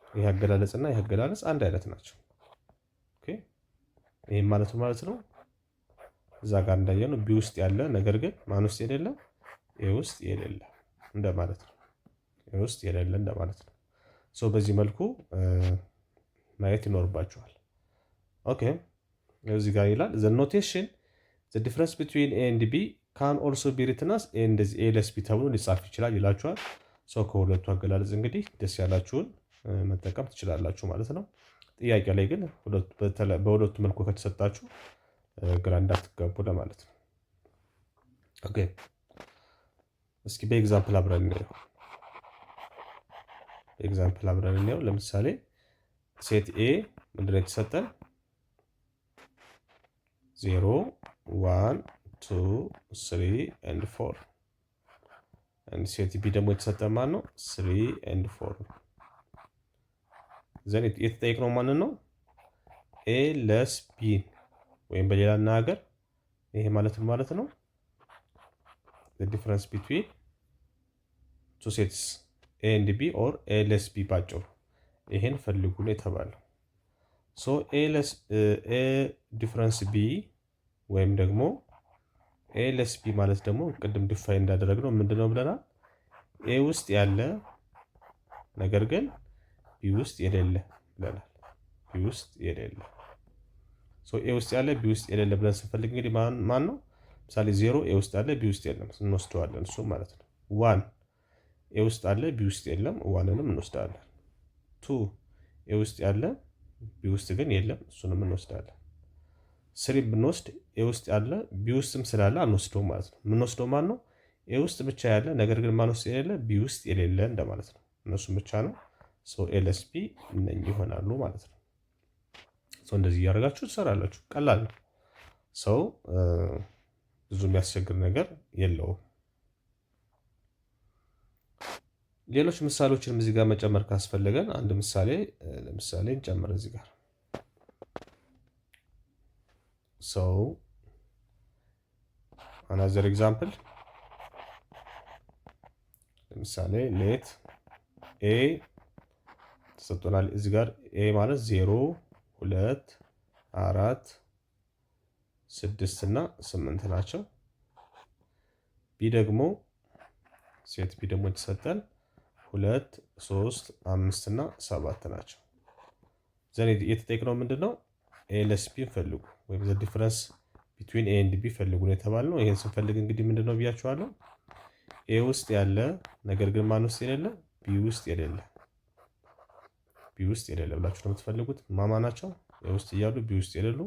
ይህ አገላለጽና ይህ አገላለጽ አንድ አይነት ናቸው። ኦኬ ይሄም ማለት ነው እዛ ጋር እንዳየነው ቢ ውስጥ ያለ ነገር ግን ማን ውስጥ የሌለ ኤ ውስጥ የሌለ እንደማለት ነው። ኤ ውስጥ የሌለ እንደማለት ነው። ሶ በዚህ መልኩ ማየት ይኖርባቸዋል። ኦኬ እዚህ ጋር ይላል ዘ ኖቴሽን ዘ ዲፍረንስ ቢትዊን ኤ ኤንድ ቢ ካን ኦልሶ ቢ ሪትን አስ ኤ እንደዚህ ኤ ለስ ቢ ተብሎ ሊጻፍ ይችላል ይላችኋል። ሶ ከሁለቱ አገላለጽ እንግዲህ ደስ ያላችሁን መጠቀም ትችላላችሁ ማለት ነው። ጥያቄ ላይ ግን በሁለቱ መልኩ ከተሰጣችሁ ግራ እንዳትጋቡ ለማለት ነው። ኦኬ እስኪ በኤግዛምፕል አብረን እንየው። በኤግዛምፕል አብረን እንየው። ለምሳሌ ሴት ኤ ምንድነው የተሰጠን? 0 1 2 3 and 4 and ሴት ቢ ደግሞ የተሰጠን ማን ነው? 3 and 4 ነው። ዘን የተጠየቅነው ማንን ነው? ኤ ለስ ቢ ወይም በሌላ አነጋገር ይሄ ማለት ነው the difference between two sets A and B or A less B ባጭሩ ይሄን ፈልጉ ነው የተባለው። ሶ A difference B ወይም ደግሞ A less B ማለት ደግሞ ቅድም ዲፋይን እንዳደረግነው ምንድነው ብለናል? A ውስጥ ያለ ነገር ግን B ውስጥ የሌለ ብለናል። B ውስጥ የሌለ ሶ ኤ ውስጥ ያለ ቢ ውስጥ የሌለ ብለን ስንፈልግ እንግዲህ ማን ነው? ምሳሌ 0 ኤ ውስጥ አለ ቢ ውስጥ የለም እንወስደዋለን። እሱ ማለት ነው 1 ኤ ውስጥ አለ ቢ ውስጥ የለም ዋንንም እንወስዳለን። 2 ኤ ውስጥ ያለ ቢ ውስጥ ግን የለም እሱንም እንወስዳለን። 3 ብንወስድ ኤ ውስጥ ያለ ቢ ውስጥም ስላለ አንወስደውም ማለት ነው። የምንወስደው ማን ነው? ኤ ውስጥ ብቻ ያለ ነገር ግን ማን ውስጥ የሌለ ቢ ውስጥ የሌለ እንደማለት ነው። እነሱም ብቻ ነው። ሶ ኤ ለስ ቢ እነኚህ ይሆናሉ ማለት ነው። ሰው እንደዚህ እያደረጋችሁ ትሰራላችሁ። ቀላል ነው። ሰው ብዙ የሚያስቸግር ነገር የለውም። ሌሎች ምሳሌዎችንም እዚህ ጋር መጨመር ካስፈለገን አንድ ምሳሌ ለምሳሌ እንጨምር እዚህ ጋር ሰው አናዘር ኤግዛምፕል ለምሳሌ ሌት ኤ ተሰጥቶናል። እዚህ ጋር ኤ ማለት 0 2 4 6 እና 8 ናቸው። ቢ ደግሞ ሴት ቢ ደግሞ የተሰጠን 2 3 5 እና 7 ናቸው። ዘን የተጠየቅነው ምንድነው? ኤ ለስ ቢ ፈልጉ ወይም ዘ ዲፍረንስ ቢትዊን ኤ ኤንድ ቢ ፈልጉ ነው የተባልነው። ይሄን ስንፈልግ እንግዲህ ምንድነው ብያችኋለሁ? ኤ ውስጥ ያለ ነገር ግን ማን ውስጥ የሌለ? ቢ ውስጥ የሌለ ቢ ውስጥ የሌለ ብላችሁ ነው የምትፈልጉት። ማማ ናቸው? ኤ ውስጥ እያሉ ቢ ውስጥ የሌሉ።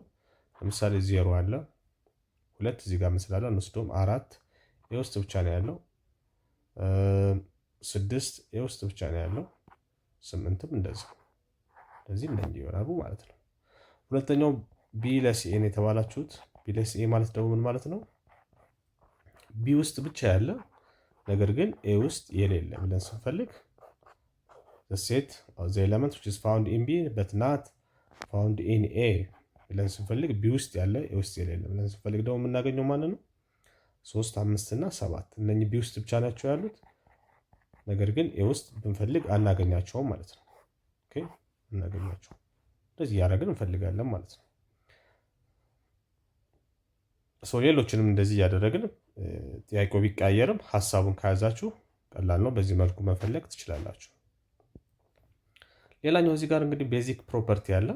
ለምሳሌ 0 አለ 2 እዚህ ጋር ምስላለ እንወስዶም 4 ኤ ውስጥ ብቻ ነው ያለው። 6 ኤ ውስጥ ብቻ ነው ያለው። 8ም እንደዚህ እንደዚህ ይሆናሉ ማለት ነው። ሁለተኛው ቢ ለስ ኤ ነው የተባላችሁት። ቢ ለስ ኤ ማለት ደግሞ ምን ማለት ነው? ቢ ውስጥ ብቻ ያለ ነገር ግን ኤ ውስጥ የሌለ ብለን ስንፈልግ the set of the element which is found in B but not found in A ብለን ስንፈልግ ቢ ውስጥ ያለ ኤ ውስጥ የሌለ ብለን ስንፈልግ ደግሞ የምናገኘው ማንን ነው? 3 5 እና 7 እነኚህ ቢ ውስጥ ብቻ ናቸው ያሉት ነገር ግን ኤ ውስጥ ብንፈልግ አናገኛቸውም ማለት ነው። ኦኬ እናገኛቸው እንደዚህ ያደረግን እንፈልጋለን ማለት ነው። ሌሎችንም እንደዚህ እያደረግን ጥያቄው ቢቀያየርም ሀሳቡን ከያዛችሁ ቀላል ነው። በዚህ መልኩ መፈለግ ትችላላችሁ። ሌላኛው እዚህ ጋር እንግዲህ ቤዚክ ፕሮፐርቲ አለ።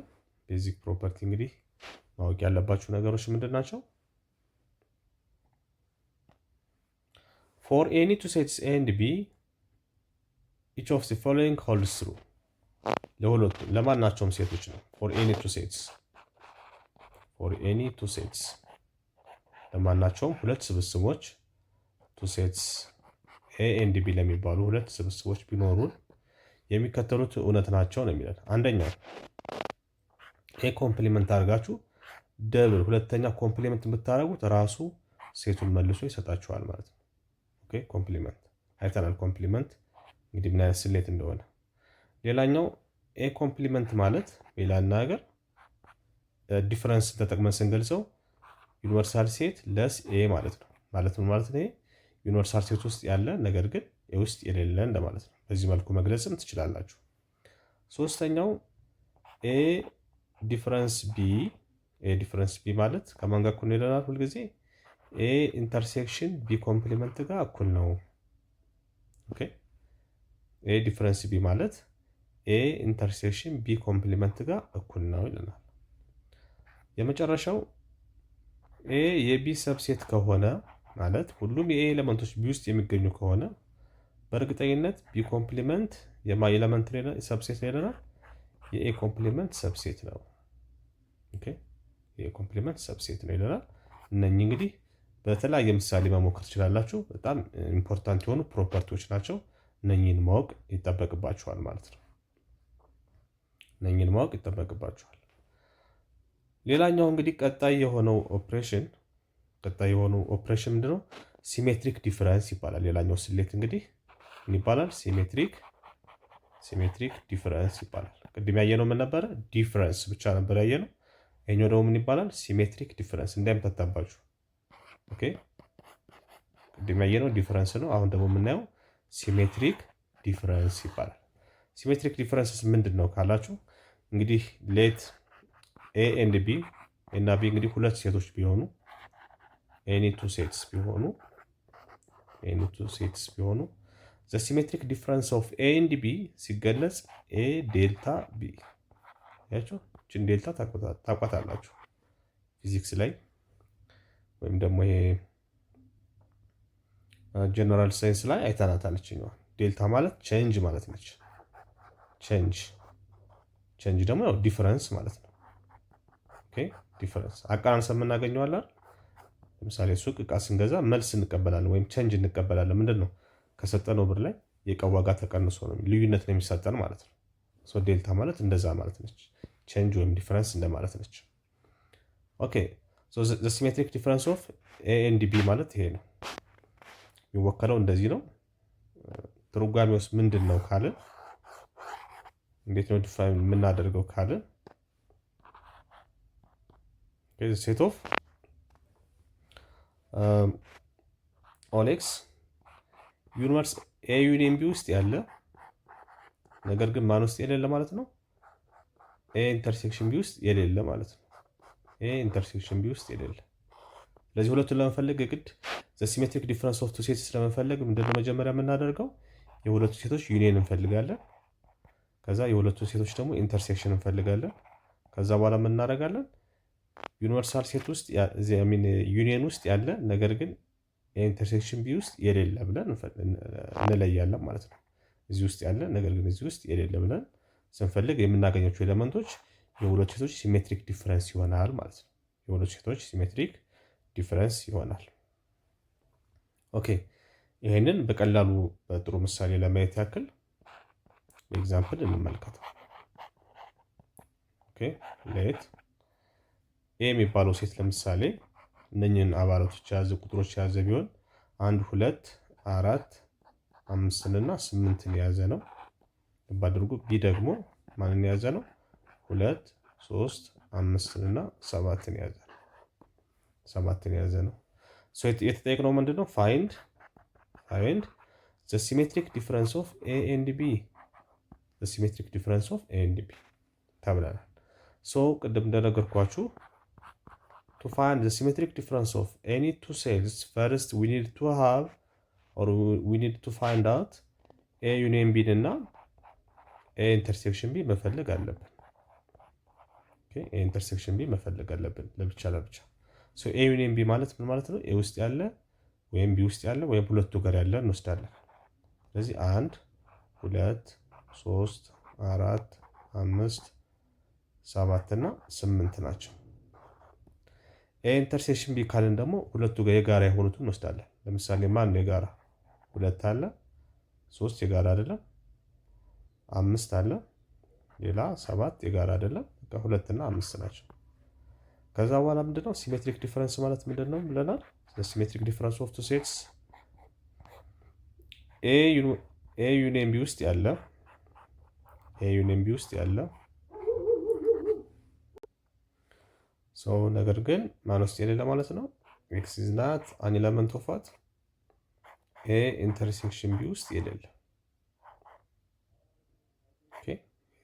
ቤዚክ ፕሮፐርቲ እንግዲህ ማወቅ ያለባችሁ ነገሮች ምንድን ናቸው? For any two sets A and B each of the following holds true ለሁለቱም ለማናቸውም ሴቶች ነው። for any two sets ለማናቸውም ሁለት ስብስቦች two sets A and B ለሚባሉ ሁለት ስብስቦች ቢኖሩን የሚከተሉት እውነት ናቸው ነው የሚለን። አንደኛው ኤ ኮምፕሊመንት አድርጋችሁ ደብል ሁለተኛ ኮምፕሊመንት የምታደርጉት ራሱ ሴቱን መልሶ ይሰጣችኋል ማለት ነው። ኦኬ ኮምፕሊመንት አይተናል። ኮምፕሊመንት እንግዲህ ምን አይነት ስሌት እንደሆነ። ሌላኛው ኤ ኮምፕሊመንት ማለት ሌላ ነገር ዲፈረንስ ተጠቅመን ስንገልጸው ዩኒቨርሳል ሴት ለስ ኤ ማለት ነው። ማለት ምን ማለት ነው? ዩኒቨርሳል ሴት ውስጥ ያለ ነገር ግን ኤ ውስጥ የሌለ እንደማለት ነው። በዚህ መልኩ መግለጽም ትችላላችሁ። ሶስተኛው ኤ ዲፍረንስ ቢ ማለት ከማን ጋር እኩል ነው ይለናል። ሁልጊዜ ኤ ኢንተርሴክሽን ቢ ኮምፕሊመንት ጋር እኩል ነው። ኦኬ ኤ ዲፍረንስ ቢ ማለት ኤ ኢንተርሴክሽን ቢ ኮምፕሊመንት ጋር እኩል ነው ይለናል። የመጨረሻው ኤ የቢ ሰብሴት ከሆነ ማለት ሁሉም የኤ ኤሌመንቶች ቢ ውስጥ የሚገኙ ከሆነ በእርግጠኝነት ቢ ኮምፕሊመንት የማ ኤሌመንት ሰብሴት ነው ይለናል። የኤ ኮምፕሊመንት ሰብሴት ነው። ኦኬ የኤ ኮምፕሊመንት ሰብሴት ነው ይለናል። እነኚህ እንግዲህ በተለያየ ምሳሌ መሞከር ትችላላችሁ። በጣም ኢምፖርታንት የሆኑ ፕሮፐርቲዎች ናቸው። እነኚህን ማወቅ ይጠበቅባችኋል ማለት ነው። እነኚህን ማወቅ ይጠበቅባችኋል። ሌላኛው እንግዲህ ቀጣይ የሆነው ኦፕሬሽን ምንድነው? ሲሜትሪክ ዲፈረንስ ይባላል። ሌላኛው ስሌት እንግዲህ ምን ይባላል? ሲሜትሪክ ዲፈረንስ ይባላል። ቅድም ያየነው ምን ነበረ? ዲፈረንስ ብቻ ነበር ያየነው። ይሄኛው ደግሞ ምን ይባላል? ሲሜትሪክ ዲፈረንስ። እንዳይምታታባችሁ። ኦኬ ቅድም ያየነው ዲፈረንስ ነው። አሁን ደግሞ የምናየው ሲሜትሪክ ዲፈረንስ ይባላል። ሲሜትሪክ ዲፈረንስ ምንድን ነው ካላችሁ እንግዲህ ሌት ኤ ኤንድ ቢ እና ቢ እንግዲህ ሁለት ሴቶች ቢሆኑ ኤኒ ቱ ሴትስ ቢሆኑ ዘ ሲሜትሪክ ዲፈረንስ ኦፍ ኤ ኤንድ ቢ ሲገለጽ ኤ ዴልታ ቢ ያቸው እችን ዴልታ ታቋታላችሁ ፊዚክስ ላይ ወይም ደግሞ ይሄ ጀነራል ሳይንስ ላይ አይተናታለች። ዴልታ ማለት ቼንጅ ማለት ነች። ቼንጅ ደግሞ ያው ዲፈረንስ ማለት ነው። ኦኬ ዲፈረንስ አቃናንሰ የምናገኘው አለ። ለምሳሌ ሱቅ እቃ ስንገዛ መልስ እንቀበላለን ወይም ቼንጅ እንቀበላለን። ምንድን ነው ከሰጠነው ብር ላይ የእቃው ዋጋ ተቀንሶ ነው ልዩነት ነው የሚሰጠን ማለት ነው። ሶ ዴልታ ማለት እንደዛ ማለት ነች። ቼንጅ ወይም ዲፈረንስ እንደማለት ነች። ኦኬ ሶ ዘ ሲሜትሪክ ዲፈረንስ ኦፍ ኤ ኤንድ ቢ ማለት ይሄ ነው። የሚወከለው እንደዚህ ነው። ትርጓሜውስ ምንድን ነው ካልን እንዴት ነው ዲፋይን የምናደርገው ካልን ሴት ኦፍ ኦል ኤክስ ዩኒቨርስ ኤ ዩኒየን ቢ ውስጥ ያለ ነገር ግን ማን ውስጥ የሌለ ማለት ነው? ኤ ኢንተርሴክሽን ቢ ውስጥ የሌለ ማለት ነው። ኤ ኢንተርሴክሽን ቢ ውስጥ የሌለ። ስለዚህ ሁለቱን ለመፈለግ የግድ ዘ ሲሜትሪክ ዲፈረንስ ኦፍ ቱ ሴትስ ለመፈለግ ምንድነው መጀመሪያ የምናደርገው? የሁለቱ ሴቶች ዩኒየን እንፈልጋለን። ከዛ የሁለቱ ሴቶች ደግሞ ኢንተርሴክሽን እንፈልጋለን። ከዛ በኋላ ምን እናደርጋለን? ዩኒቨርሳል ሴት ውስጥ ዩኒየን ውስጥ ያለ ነገር ግን የኢንተርሴክሽን ቢ ውስጥ የሌለ ብለን እንለያለን ማለት ነው። እዚህ ውስጥ ያለ ነገር ግን እዚህ ውስጥ የሌለ ብለን ስንፈልግ የምናገኛቸው ኤሌመንቶች የሁለቱ ሴቶች ሲሜትሪክ ዲፈረንስ ይሆናል ማለት ነው። የሁለቱ ሴቶች ሲሜትሪክ ዲፈረንስ ይሆናል። ኦኬ ይሄንን በቀላሉ በጥሩ ምሳሌ ለማየት ያክል ኤግዛምፕል እንመልከተው። ኦኬ ሌት ኤ የሚባለው ሴት ለምሳሌ እነኝህን አባላቶች የያዘ ቁጥሮች የያዘ ቢሆን 1 2 4 5 እና 8ን የያዘ ነው። ልብ አድርጉ። ቢ ደግሞ ማንን የያዘ ነው? 2 3 5 እና 7ን የያዘ ነው። ሶ የተጠየቅነው ምንድነው? ፋይንድ ዘ ሲሜትሪክ ዲፈረንስ ኦፍ ኤ ኤንድ ቢ ተብለናል። ሶ ቅድም እንደነገርኳችሁ to find the symmetric difference of any two cells, first we need to find out A union B እና A intersection B መፈለግ አለብን። A intersection B መፈለግ አለብን ለብቻ። so A union B ማለት ምን ማለት ነው? A ውስጥ ያለ ወይም B ውስጥ ያለ ወይም ሁለቱ ጋር ያለ እንወስዳለን። ስለዚህ 1 2 3 4 5 7 እና 8 ናቸው። ኤ ኢንተርሴክሽን ቢ ካልን ደግሞ ሁለቱ ጋር የጋራ የሆኑትን እንወስዳለን። ለምሳሌ ማን ነው የጋራ? 2 አለ፣ 3 የጋራ አይደለም፣ 5 አለ፣ ሌላ 7 የጋራ አይደለም። በቃ 2 እና 5 ናቸው። ከዛ በኋላ ምንድነው ሲሜትሪክ ዲፈረንስ ማለት ምንድነው ብለናል? ሲሜትሪክ ዲፈረንስ ኦፍ ቱ ሴትስ ኤ ዩኒየን ቢ ውስጥ ያለ ሰው ነገር ግን ማን ውስጥ የሌለ ማለት ነው። ኤክስ ኢዝ ናት አን ኤለመንት ኦፍ ዋት ኤ ኢንተርሴክሽን ቢ ውስጥ የሌለ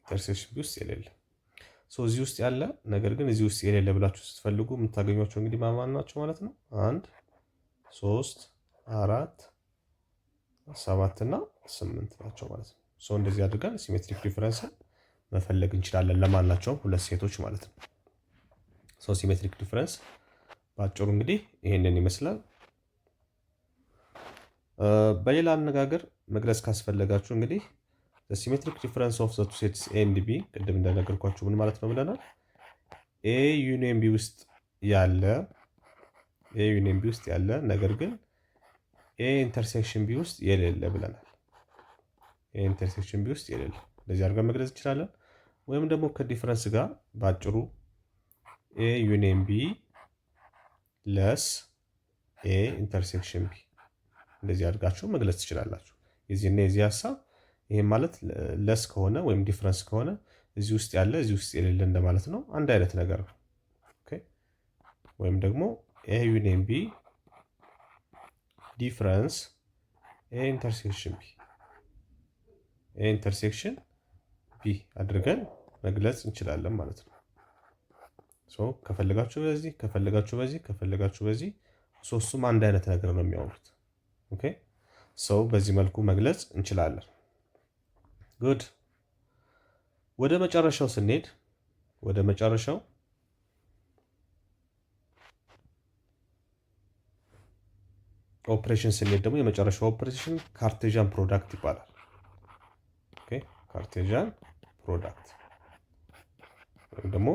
ኢንተርሴክሽን ቢ ውስጥ የሌለ እዚህ ውስጥ ያለ ነገር ግን እዚህ ውስጥ የሌለ ብላችሁ ስትፈልጉ የምታገኟቸው እንግዲህ ማን ናቸው ማለት ነው? 1 3 4 7 እና 8 ናቸው ማለት ነው። እንደዚህ አድርገን ሲሜትሪክ ዲፈረንስን መፈለግ እንችላለን ለማናቸውም ሁለት ሴቶች ማለት ነው። ሲሜትሪክ ዲፈረንስ ባጭሩ እንግዲህ ይሄንን ይመስላል። በሌላ አነጋገር መግለጽ ካስፈለጋችሁ እንግዲህ ሲሜትሪክ ዲፈረንስ ኦፍ ዘ ቱ ሴትስ ኤ ኤንድ ቢ ቅድም እንደነገርኳችሁ ምን ማለት ነው ብለናል? ኤ ዩኒየን ቢ ውስጥ ያለ ነገር ግን ኤ ኢንተርሴክሽን ቢ ውስጥ የሌለ ብለናል። ኤ ኢንተርሴክሽን ቢ ውስጥ የሌለ እንደዚህ አድርገን መግለጽ እንችላለን። ወይም ደግሞ ከዲፈረንስ ጋር ባጭሩ ኤ ዩኒየን ቢ ለስ ኤ ኢንተርሴክሽን ቢ እንደዚህ አድርጋችሁ መግለጽ ትችላላችሁ። የዚህና የዚህ ሀሳብ ይሄ ማለት ለስ ከሆነ ወይም ዲፈረንስ ከሆነ እዚህ ውስጥ ያለ እዚህ ውስጥ የሌለ እንደማለት ነው። አንድ አይነት ነገር ነው። ኦኬ ወይም ደግሞ ኤ ዩኒየን ቢ ዲፈረንስ ኤ ኢንተርሴክሽን ቢ አድርገን መግለጽ እንችላለን ማለት ነው። ከፈለጋችሁ በዚህ ከፈለጋችሁ በዚህ ሶስቱም አንድ አይነት ነገር ነው የሚያወሩት። ኦኬ በዚህ መልኩ መግለጽ እንችላለን። ጉድ ወደ መጨረሻው ስንሄድ ኦፕሬሽን ስንሄድ ደግሞ የመጨረሻው ኦፕሬሽን ካርቴዥያን ፕሮዳክት ይባላል። ኦኬ ካርቴዥያን ፕሮዳክት ወይም ደግሞ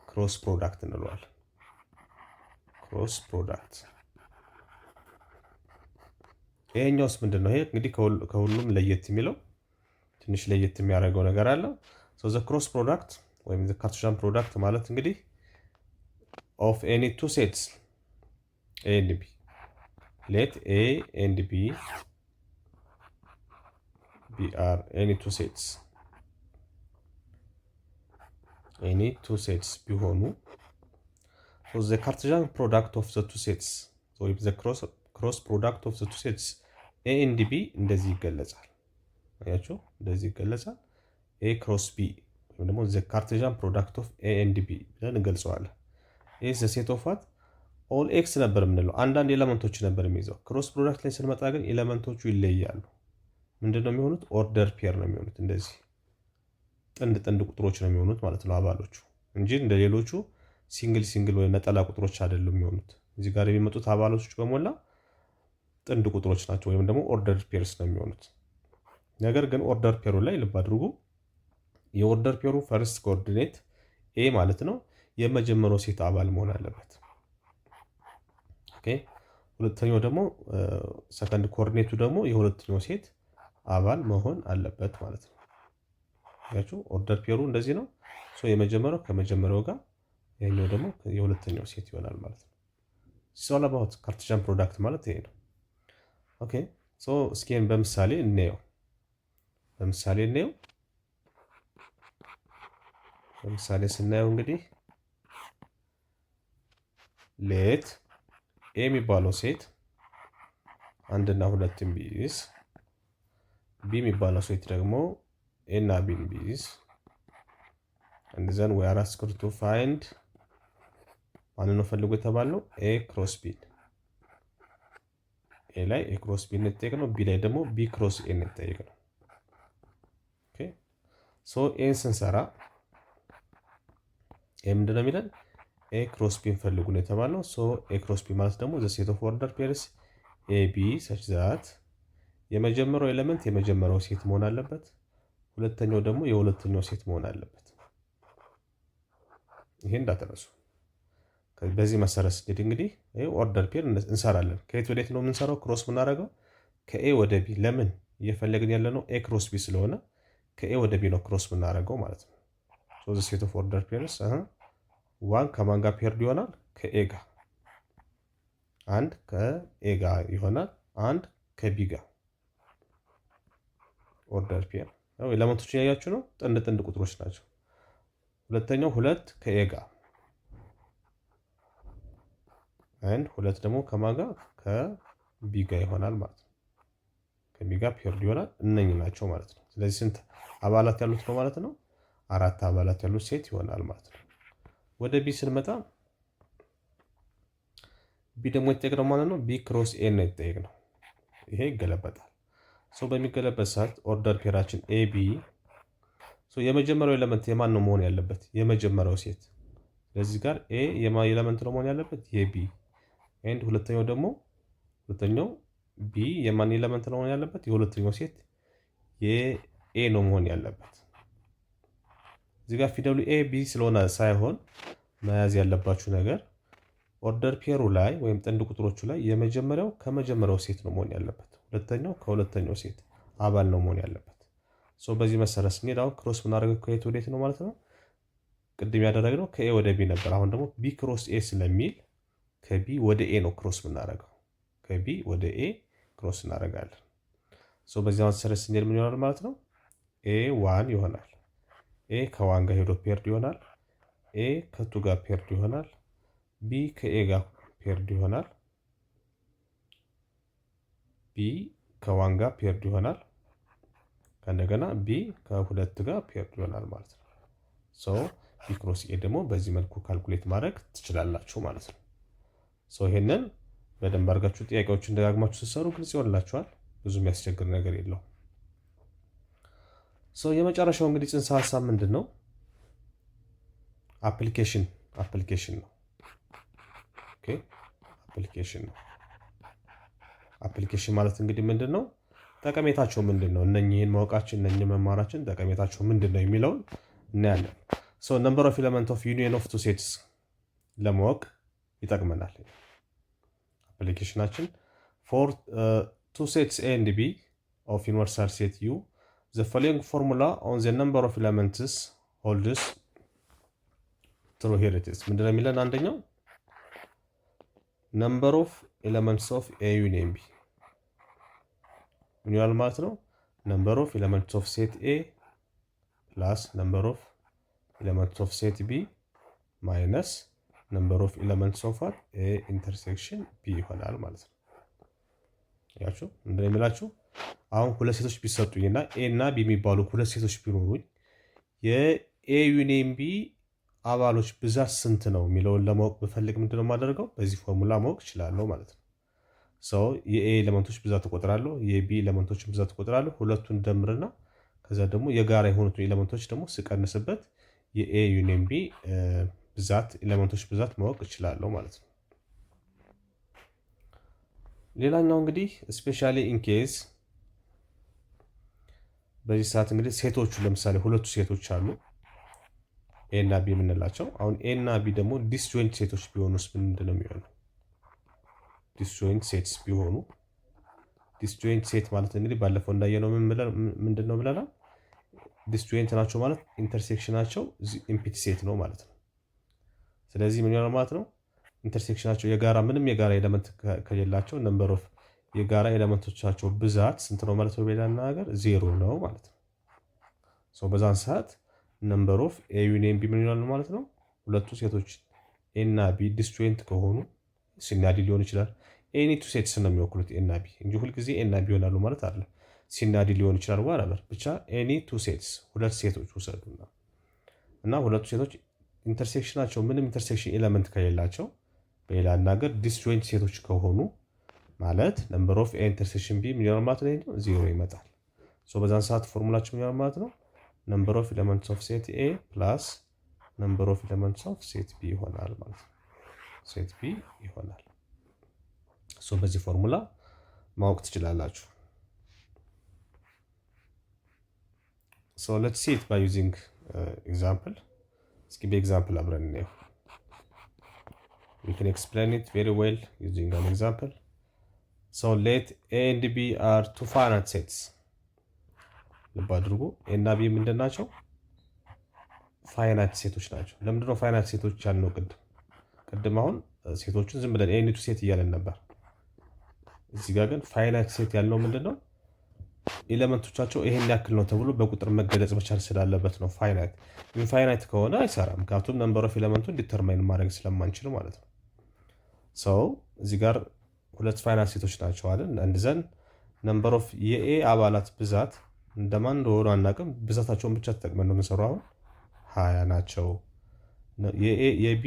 ክሮስ ፕሮዳክት እንለዋለን። ክሮስ ፕሮዳክት ይሄኛውስ ምንድን ነው? ይሄ እንግዲህ ከሁሉም ለየት የሚለው ትንሽ ለየት የሚያደርገው ነገር አለ። ዘ ክሮስ ፕሮዳክት ወይም ዘ ካርቴዥያን ፕሮዳክት ማለት እንግዲህ ኦፍ ኤኒ ቱ ሴትስ ኤ ኤንድ ቢ ሌት ኤ ኤንድ ቢ አር ኤኒ ቱ ሴትስ ቢሆኑ ዘ ካርቴዥያን ፕሮዳክት ኦፍ ዘ ቱ ሴትስ ወይም ዘ ክሮስ ፕሮዳክት ኦፍ ዘ ቱ ሴትስ ኤ ኤንድ ቢ እንደዚህ ይገለጻል። አያችሁ እንደዚህ ይገለጻል። ኤ ክሮስ ቢ ወይም ደግሞ ዘ ካርቴዥያን ፕሮዳክት ኦፍ ኤ ኤንድ ቢ ብለን እንገልጸዋለን። ይህ ዘ ሴት ኦፍ ዋት ኦል ኤክስ ነበር የምንለው አንዳንድ ኤሌመንቶች ነበር የሚይዘው። ክሮስ ፕሮዳክት ላይ ስንመጣ ግን ኤሌመንቶቹ ይለያሉ። ምንድን ነው የሚሆኑት? ኦርደር ፔር ነው የሚሆኑት። እንደዚህ ጥንድ ቁጥሮች ነው የሚሆኑት ማለት ነው አባሎቹ እንጂ እንደ ሌሎቹ ሲንግል ወይም ነጠላ ቁጥሮች አይደሉም የሚሆኑት። እዚህ ጋር የሚመጡት አባሎች በሞላ ጥንድ ቁጥሮች ናቸው ወይም ደግሞ ኦርደር ፔርስ ነው የሚሆኑት። ነገር ግን ኦርደር ፔሩ ላይ ልብ አድርጉ። የኦርደር ፔሩ ፈርስት ኮኦርዲኔት ኤ ማለት ነው የመጀመሪያው ሴት አባል መሆን አለበት። ኦኬ ሁለተኛው ደግሞ ሰከንድ ኮኦርዲኔቱ ደግሞ የሁለተኛው ሴት አባል መሆን አለበት ማለት ነው። ያችሁ ኦርደር ፔሩ እንደዚህ ነው። የመጀመሪያው ከመጀመሪያው ጋር ይሄኛው ደግሞ የሁለተኛው ሴት ይሆናል ማለት ነው። ኦል አባውት ካርቴዥያን ፕሮዳክት ማለት ይሄ ነው። ኦኬ እስኪ በምሳሌ እንየው። በምሳሌ ስናየው እንግዲህ ሌት ኤ የሚባለው ሴት አንድና ሁለትን ቢይዝ ቢ የሚባለው ሴት ደግሞ ኤ እና ቢን ቢይዝ እንደዘን ወይ አራት ስኩርቱ ፋይንድ ማንን ነው ፈልጎ የተባለው? ኤ ክሮስ ቢን። ኤ ላይ ኤ ክሮስ ቢን እንጠይቅ ነው። ቢ ላይ ደግሞ ቢ ክሮስ ኤ እንጠይቅ ነው። ኦኬ ኤን ስንሰራ ኤ ምንድን ነው የሚለን? ኤ ክሮስ ቢን ፈልጉ ነው የተባለው። ኤ ክሮስ ቢ ማለት ደግሞ ዘ ሴት ኦፍ ኦርደር ፔርስ ኤ ቢ ሰች ዛት የመጀመሪያው ኤሌመንት የመጀመሪያው ሴት መሆን አለበት። ሁለተኛው ደግሞ የሁለተኛው ሴት መሆን አለበት። ይሄ እንዳትረሱ። በዚህ መሰረት እንግዲህ ኦርደር ፔር እንሰራለን። ከየት ወዴት ነው የምንሰራው? ክሮስ የምናደርገው ከኤ ወደ ቢ። ለምን እየፈለግን ያለ ነው? ኤ ክሮስ ቢ ስለሆነ ከኤ ወደ ቢ ነው ክሮስ የምናደርገው ማለት ነው። ዘ ሴት ኦፍ ኦርደር ፔርስ ዋን ከማን ጋር ፔርድ ይሆናል? ከኤ ጋር። አንድ ከኤ ጋር ይሆናል፣ አንድ ከቢ ጋር። ኦርደር ፔር ኤሌመንቶችን ያያችሁ ነው። ጥንድ ቁጥሮች ናቸው። ሁለተኛው ሁለት ከኤ ጋር አንድ ሁለት ደግሞ ከማን ጋር? ከቢ ቢ ጋር ይሆናል ማለት ነው። ከቢ ጋር ፔርድ ይሆናል። እነኚህ ናቸው ማለት ነው። ስለዚህ ስንት አባላት ያሉት ነው ማለት ነው? 4 አባላት ያሉት ሴት ይሆናል ማለት ነው። ወደ ቢ ስንመጣ ቢ ደግሞ የተጠየቅነው ማለት ነው ቢ ክሮስ ኤ ነው የተጠየቅነው። ይሄ ይገለበጣል። በሚገለበት ሰዓት ኦርደር ፔራችን ኤ ቢ የመጀመሪያው ኤሌመንት የማን ነው መሆን ያለበት? የመጀመሪያው ሴት። ስለዚህ ጋር ኤ የማን ኤሌመንት ነው መሆን ያለበት? የቢ። ኤንድ ሁለተኛው ቢ የማን ኤሌመንት ነው መሆን ያለበት? የሁለተኛው ሴት የኤ ነው መሆን ያለበት። እዚህ ጋር ፊደሉ ኤ ቢ ስለሆነ ሳይሆን መያዝ ያለባችሁ ነገር ኦርደር ፔሩ ላይ ወይም ጥንድ ቁጥሮቹ ላይ የመጀመሪያው ከመጀመሪያው ሴት ነው መሆን ያለበት፣ ሁለተኛው ከሁለተኛው ሴት አባል ነው መሆን ያለበት። በዚህ መሰረት ስንሄድ አሁን ክሮስ ምናደርገው ከየት ወዴት ነው ማለት ነው? ቅድም ያደረግነው ከኤ ወደ ቢ ነበር። አሁን ደግሞ ቢ ክሮስ ኤ ስለሚል ከቢ ወደ ኤ ነው ክሮስ ምናደርገው። ከቢ ወደ ኤ ክሮስ እናደርጋለን። በዚህ መሰረት ስንሄድ ምን ይሆናል ማለት ነው? ኤ ዋን ይሆናል። ኤ ከዋን ጋር ሄዶ ፔርድ ይሆናል። ኤ ከቱ ጋር ፔርድ ይሆናል። ቢ ከኤ ጋር ፔርድ ይሆናል። ቢ ከዋን ጋር ፔርድ ይሆናል። ከእንደገና ቢ ከሁለት ጋር ፔርድ ይሆናል ማለት ነው። ቢ ክሮስ ኤ ደግሞ በዚህ መልኩ ካልኩሌት ማድረግ ትችላላችሁ ማለት ነው። ይሄንን በደንብ አድርጋችሁ ጥያቄዎችን ደጋግማችሁ ስትሰሩ ግልጽ ይሆንላችኋል። ብዙ የሚያስቸግር ነገር የለውም። የመጨረሻው እንግዲህ ጽንሰ ሀሳብ ምንድን ነው? አፕሊኬሽን ነው። አፕሊኬሽን ማለት እንግዲህ ምንድን ነው? ጠቀሜታቸው ምንድን ነው? እነኚህን ማወቃችን እነኚህ መማራችን ጠቀሜታቸው ምንድን ነው የሚለውን እናያለን። ነምበር ኦፍ ኤሌመንት ኦፍ ዩኒየን ኦፍ ቱ ሴትስ ለማወቅ ይጠቅመናል። አፕሊኬሽናችን ፎር ቱ ሴትስ ኤ ኤንድ ቢ ኦፍ ዩኒቨርሳል ሴት ዩ ዘ ፎሎዊንግ ፎርሙላ ኦን ዘ ነምበር ኦፍ ኤሌመንትስ ሆልድስ ትሩ ሄሪቴጅ ምንድን ነው የሚለን? አንደኛው ነምበር ኦፍ ኤሌመንትስ ኦፍ ኤ ዩኒየን ቢ ምን ይሆናል ማለት ነው? ነምበር ኦፍ ኤሌመንትስ ኦፍ ሴት ኤ ፕላስ ነምበር ኦፍ ኤሌመንትስ ኦፍ ሴት ቢ ማይነስ ነምበር ኦፍ ኤሌመንትስ ኦፍ ኤ ኢንተርሴክሽን ቢ ይሆናል ማለት ነው። ያችሁ ምንድን ነው የሚላችሁ? አሁን ሁለት ሴቶች ቢሰጡኝና ኤ እና ቢ የሚባሉ ሁለት ሴቶች ቢኖሩኝ የኤ ዩኒየን ቢ አባሎች ብዛት ስንት ነው የሚለውን ለማወቅ ብፈልግ ምንድነው የማደርገው? በዚህ ፎርሙላ ማወቅ እችላለሁ ማለት ነው። የኤ ኤሌመንቶች ብዛት እቆጥራለሁ፣ የቢ ኤሌመንቶች ብዛት እቆጥራለሁ። ሁለቱን ደምርና ከዛ ደግሞ የጋራ የሆኑትን ኤሌመንቶች ደግሞ ስቀንስበት የኤ ዩኒየን ቢ ብዛት ኤሌመንቶች ብዛት ማወቅ እችላለሁ ማለት ነው። ሌላኛው እንግዲህ ስፔሻሊ ኢንኬዝ በዚህ ሰዓት እንግዲህ ሴቶቹ ለምሳሌ ሁለቱ ሴቶች አሉ ኤ እና ቢ የምንላቸው። አሁን ኤ እና ቢ ደግሞ ዲስጆይንት ሴቶች ቢሆኑስ ምንድን ነው የሚሆነው? ዲስጆይንት ሴትስ ቢሆኑ ዲስጆይንት ሴት ማለት እንግዲህ ባለፈው እንዳየነው ምንድን ነው ብለናል? ዲስጆይንት ናቸው ማለት ኢንተርሴክሽናቸው ኢምፒቲ ሴት ነው ማለት ነው። ስለዚህ ምን ይሆናል ማለት ነው? ኢንተርሴክሽናቸው ምንም የጋራ ኤሌመንት ከሌላቸው ነምበር ኦፍ የጋራ ኤሌመንቶቻቸው ብዛት ስንት ነው ማለት ነው? በሌላ አነጋገር ዜሮ ነው ማለት ነው። በዛን ሰዓት ነምበር ኦፍ ኤ ዩኒየን ቢ ምን ይሆናል ማለት ነው? ሁለቱ ሴቶች ኤ እና ቢ ዲስጆይንት ከሆኑ ሲና ዲ ሊሆን ይችላል። ኤኒ ቱ ሴትስ ነው የሚወክሉት ኤ እና ቢ እንጂ ሁልጊዜ ኤ እና ቢ ይሆናሉ ማለት አይደለም። ሲና ዲ ሊሆን ይችላል ዋራበር ብቻ ኤኒ ቱ ሴትስ ሁለት ሴቶች ውሰዱና እና ሁለቱ ሴቶች ኢንተርሴክሽናቸው ምንም ኢንተርሴክሽን ኤሌመንት ከሌላቸው በሌላ አነጋገር ዲስጆይንት ሴቶች ከሆኑ ማለት ነምበር ኦፍ ኤ ኢንተርሴክሽን ቢ ምን ይሆናል ማለት ነው? ዜሮ ይመጣል። በዛን ሰዓት ፎርሙላችን ምን ይሆናል ማለት ነው? ነምበር ኦፍ ኤሌመንትስ ኦፍ ሴት ኤ ፕላስ ነምበር ኦፍ ኤሌመንትስ ኦፍ ሴት ቢ ይሆናል ማለት ነው። ሴት ቢ ይሆናል። በዚህ ፎርሙላ ማወቅ ትችላላችሁ። let's see it by using example. እስኪ በኤግዛምፕል አብረን እናየው። we can explain it very well using an example. let A and B are two finite sets. ልብ አድርጉ። ኤ እና ቢ ምንድን ናቸው? ፋይናይት ሴቶች ናቸው። ለምንድነው ፋይናይት ሴቶች ያልነው? ቅድም አሁን ሴቶችን ዝም ብለን ኤኒቱ ሴት እያለን ነበር። እዚህ ጋር ግን ፋይናይት ሴት ያልነው ምንድነው? ኤሌመንቶቻቸው ይሄን ያክል ነው ተብሎ በቁጥር መገለጽ መቻል ስላለበት ነው። ፋይናይት ኢንፋይናይት ከሆነ አይሰራም። ምክንያቱም ነምበር ኦፍ ኤሌመንቱን ዲተርማይን ማድረግ ስለማንችል ማለት ነው። እዚህ ጋር ሁለት ፋይናንስ ሴቶች ናቸው አለን። ዘን ነምበር ኦፍ የኤ አባላት ብዛት እንደማን እንደሆኑ አናውቅም። ብዛታቸውን ብቻ ተጠቅመን ነው የምንሰራው። አሁን 20 ናቸው። የቢ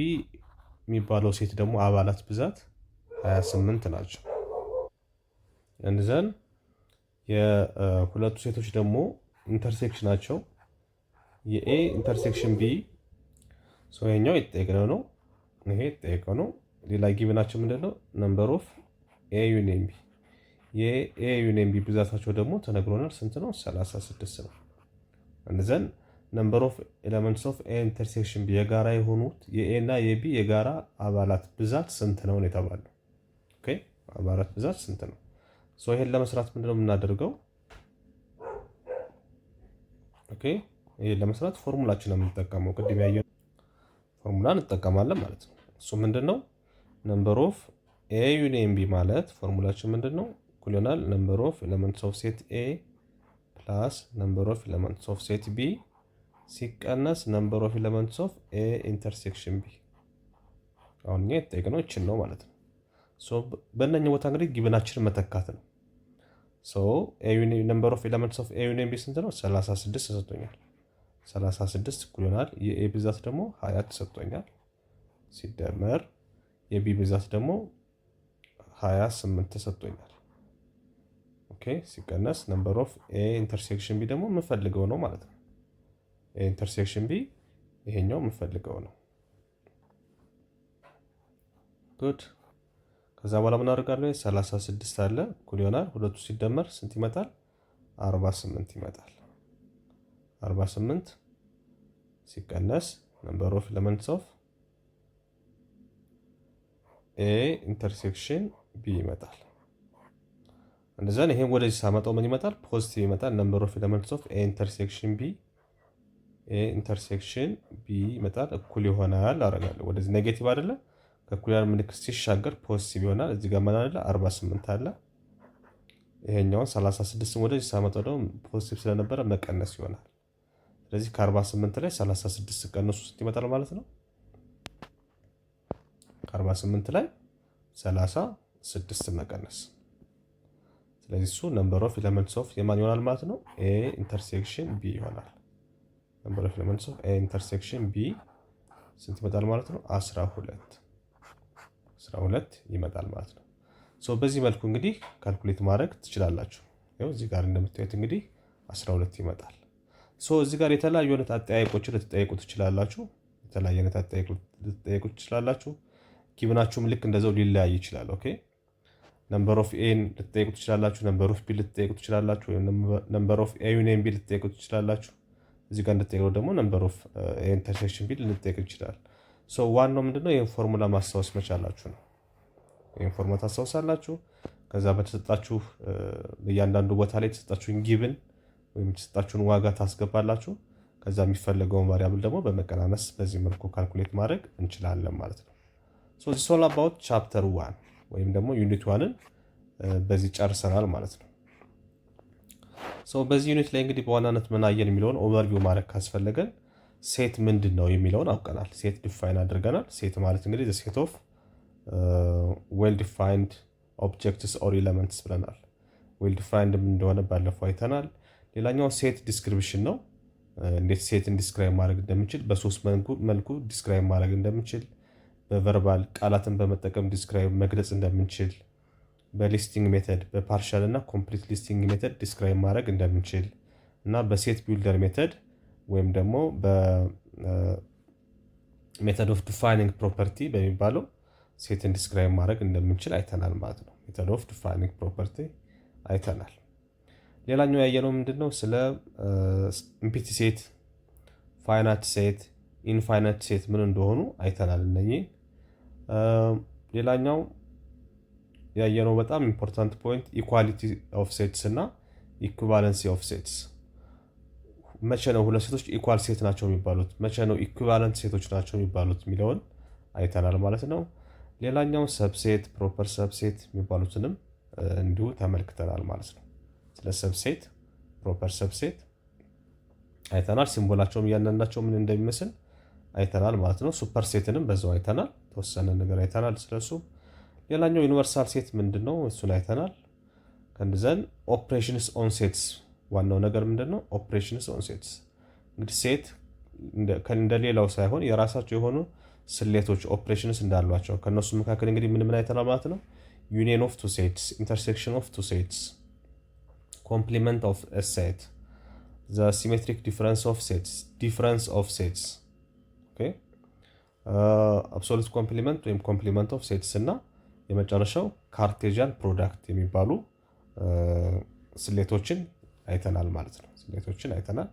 የሚባለው ሴት ደግሞ አባላት ብዛት 28 ናቸው። ዘን የሁለቱ ሴቶች ደግሞ ኢንተርሴክሽናቸው የኤ ኢንተርሴክሽን ቢ ይሄኛው የተጠየቅነው ነው። ይሄ የተጠየቀው ነው። ሌላ ጊቭናቸው ምንድነው? ነምበር ኦፍ ኤ ዩኒየን ቢ የኤ ዩኒየን ቢ ብዛታቸው ደግሞ ተነግሮናል። ስንት ነው? 36 ነው። እንደዘን ነምበር ኦፍ ኤሌመንትስ ኦፍ ኤ ኢንተርሴክሽን ቢ የጋራ የሆኑት የኤ እና የቢ የጋራ አባላት ብዛት ስንት ነው የተባለው። ኦኬ አባላት ብዛት ስንት ነው? ይሄን ለመስራት ምንድነው የምናደርገው? ኦኬ ይሄን ለመስራት ፎርሙላችን ነው የምንጠቀመው። ቅድም ያየነው ፎርሙላ እንጠቀማለን ማለት ነው። እሱ ምንድነው? ነምበር ኦፍ ኤ ዩኒየን ቢ ማለት ፎርሙላችን ምንድነው? እኩል ይሆናል ነምበር ኦፍ ኤሌመንትስ ኦፍ ሴት ኤ ፕላስ ነምበር ኦፍ ኤሌመንትስ ኦፍ ሴት ቢ ሲቀነስ ነምበር ኦፍ ኤሌመንትስ ኦፍ ኤ ኢንተርሴክሽን ቢ። አሁን እኛ የተጠየቅነው ይችን ነው ማለት ነው። በእነኛ ቦታ እንግዲህ ጊቭናችንን መተካት ነው። ነምበር ኦፍ ኤሌመንትስ ኦፍ ኤ ዩኒየን ቢ ስንት ነው? 36 ተሰጥቶኛል። 36 እኩል ይሆናል የኤ ብዛት ደግሞ 20 ተሰጥቶኛል። ሲደመር የቢ ብዛት ደግሞ 28 ተሰጥቶኛል። ኦኬ ሲቀነስ ነምበር ኦፍ ኤ ኢንተርሴክሽን ቢ ደግሞ የምፈልገው ነው ማለት ነው። ኤ ኢንተርሴክሽን ቢ ይሄኛው የምፈልገው ነው። ጉድ። ከዛ በኋላ ምን አደርጋለሁ? 36 አለ እኩል ይሆናል ሁለቱ ሲደመር ስንት ይመጣል? 48 ይመጣል። 48 ሲቀነስ ነምበር ኦፍ ኤሌመንትስ ኦፍ ኤ ኢንተርሴክሽን ቢ ይመጣል። እንደዛን ይሄን ወደዚህ ሳመጣው ምን ይመጣል? ፖዚቲቭ ይመጣል። ነምበር ኦፍ ኤሌመንትስ ኦፍ ኤ ኢንተርሴክሽን ቢ ይመጣል እኩል ይሆናል አደርጋለሁ። ወደዚህ ኔጌቲቭ አይደለ? ከእኩል ያለ ምልክት ሲሻገር ፖዚቲቭ ይሆናል። እዚህ ጋር ምን አለ? 48 አለ። ይሄኛውን 36 ወደዚህ ሳመጣው ደግሞ ፖዚቲቭ ስለነበረ መቀነስ ይሆናል። ስለዚህ ከ48 ላይ 36 ቀንሱ ስንት ይመጣል ማለት ነው? ከ48 ላይ 36 መቀነስ። ስለዚህ እሱ ነምበር ኦፍ ኤሌመንትስ ኦፍ የማን ይሆናል ማለት ነው? ኤ ኢንተርሴክሽን ቢ ይሆናል። ነምበር ኦፍ ኤሌመንትስ ኦፍ ኤ ኢንተርሴክሽን ቢ ስንት ይመጣል ማለት ነው? 12 ይመጣል ማለት ነው። በዚህ መልኩ እንግዲህ ካልኩሌት ማድረግ ትችላላችሁ። ያው እዚህ ጋር እንደምታዩት እንግዲህ 12 ይመጣል። እዚህ ጋር የተለያዩ አይነት አጠያየቆችን ልትጠይቁ ትችላላችሁ። ጊቭናችሁም ልክ እንደዛው ሊለያይ ይችላል። ኦኬ ነምበር ኦፍ ኤን ልትጠይቁ ትችላላችሁ። ነምበር ኦፍ ቢ ልትጠይቁ ትችላላችሁ። ወይም ነምበር ኦፍ ኤ ዩኒየን ቢ ልትጠይቁ ትችላላችሁ። እዚህ ጋር እንድትጠይቁ ደግሞ ነምበር ኦፍ ኤ ኢንተርሴክሽን ቢ ልትጠይቁ ይችላል። ዋናው ምንድነው? ይሄን ፎርሙላ ማስታወስ መቻላችሁ ነው። ይሄን ፎርሙላ ታስታውሳላችሁ። ከዛ በተሰጣችሁ በእያንዳንዱ ቦታ ላይ የተሰጣችሁን ጊቭን ወይም የተሰጣችሁን ዋጋ ታስገባላችሁ። ከዛ የሚፈለገውን ቫሪያብል ደግሞ በመቀናነስ በዚህ መልኩ ካልኩሌት ማድረግ እንችላለን ማለት ነው። this all about ቻፕተር 1 ወይም ደግሞ ዩኒት 1ን በዚህ ጨርሰናል ማለት ነው። በዚህ ዩኒት ላይ እንግዲህ በዋናነት ምን አየን የሚለውን ኦቨርቪው ማድረግ ካስፈለገን ሴት ምንድን ነው የሚለውን አውቀናል። ሴት ዲፋይን አድርገናል። ሴት ማለት እንግዲህ ሴት ኦፍ ዌል ዲፋይንድ ኦብጀክትስ ኦር ኤለመንትስ ብለናል። ዌል ዲፋይንድ እንደሆነ ባለፈው አይተናል። ሌላኛው ሴት ዲስክሪፕሽን ነው። እንዴት ሴትን ዲስክራይብ ማድረግ እንደምንችል በሶስት መልኩ ዲስክራይብ ማድረግ እንደምንችል፣ በቨርባል ቃላትን በመጠቀም ዲስክራይብ መግለጽ እንደምንችል፣ በሊስቲንግ ሜተድ በፓርሻል እና ኮምፕሊት ሊስቲንግ ሜተድ ዲስክራይብ ማድረግ እንደምንችል እና በሴት ቢልደር ሜተድ ወይም ደግሞ በሜተድ ኦፍ ዲፋይኒንግ ፕሮፐርቲ በሚባለው ሴትን ዲስክራይብ ማድረግ እንደምንችል አይተናል ማለት ነው። ሜተድ ኦፍ ዲፋይኒንግ ፕሮፐርቲ አይተናል። ሌላኛው ያየነው ምንድነው? ስለ ኢምፒቲ ሴት፣ ፋይናይት ሴት፣ ኢንፋይናይት ሴት ምን እንደሆኑ አይተናል እነኚህ። ሌላኛው ያየነው በጣም ኢምፖርታንት ፖይንት ኢኳሊቲ ኦፍ ሴትስ እና ኢኩቫለንሲ ኦፍ ሴትስ። መቼ ነው ሁለት ሴቶች ኢኳል ሴት ናቸው የሚባሉት፣ መቼ ነው ኢኩቫለንት ሴቶች ናቸው የሚባሉት የሚለውን አይተናል ማለት ነው። ሌላኛው ሰብሴት፣ ፕሮፐር ሰብሴት የሚባሉትንም እንዲሁ ተመልክተናል ማለት ነው። ስለ ሰብሴት፣ ፕሮፐር ሰብሴት አይተናል። ሲምቦላቸውም እያንዳንዳቸው ምን እንደሚመስል አይተናል ማለት ነው። ሱፐር ሴትንም በዛው አይተናል፣ ተወሰነ ነገር አይተናል ስለሱ። ሌላኛው ዩኒቨርሳል ሴት ምንድን ነው? እሱን አይተናል። ከንዘን ኦፕሬሽንስ ኦን ሴትስ፣ ዋናው ነገር ምንድን ነው? ኦፕሬሽንስ ኦን ሴትስ። እንግዲህ ሴት እንደሌላው ሳይሆን የራሳቸው የሆኑ ስሌቶች ኦፕሬሽንስ እንዳሏቸው ከእነሱ መካከል እንግዲህ ምን አይተናል ማለት ነው? ዩኒየን ኦፍ ቱ ሴትስ፣ ኢንተርሴክሽን ኦፍ ቱ ሴትስ፣ ኮምፕሊመንት ኦፍ ኤ ሴት፣ ዘ ሲሜትሪክ ዲፍረንስ ኦፍ ሴትስ፣ ዲፍረንስ ኦፍ ሴትስ፣ አብሶሉት ኮምፕሊመንት ወይም ኮምፕሊመንት ኦፍ ሴትስ እና የመጨረሻው ካርቴዥያን ፕሮዳክት የሚባሉ ስሌቶችን አይተናል ማለት ነው። ስሌቶችን አይተናል።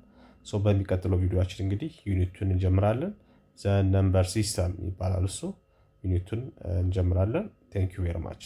በሚቀጥለው ቪዲዮችን እንግዲህ ዩኒቱን እንጀምራለን። ዘ ነምበር ሲስተም ይባላል እሱ። ዩኒቱን እንጀምራለን። ቴንክ ዩ ቬሪ ማች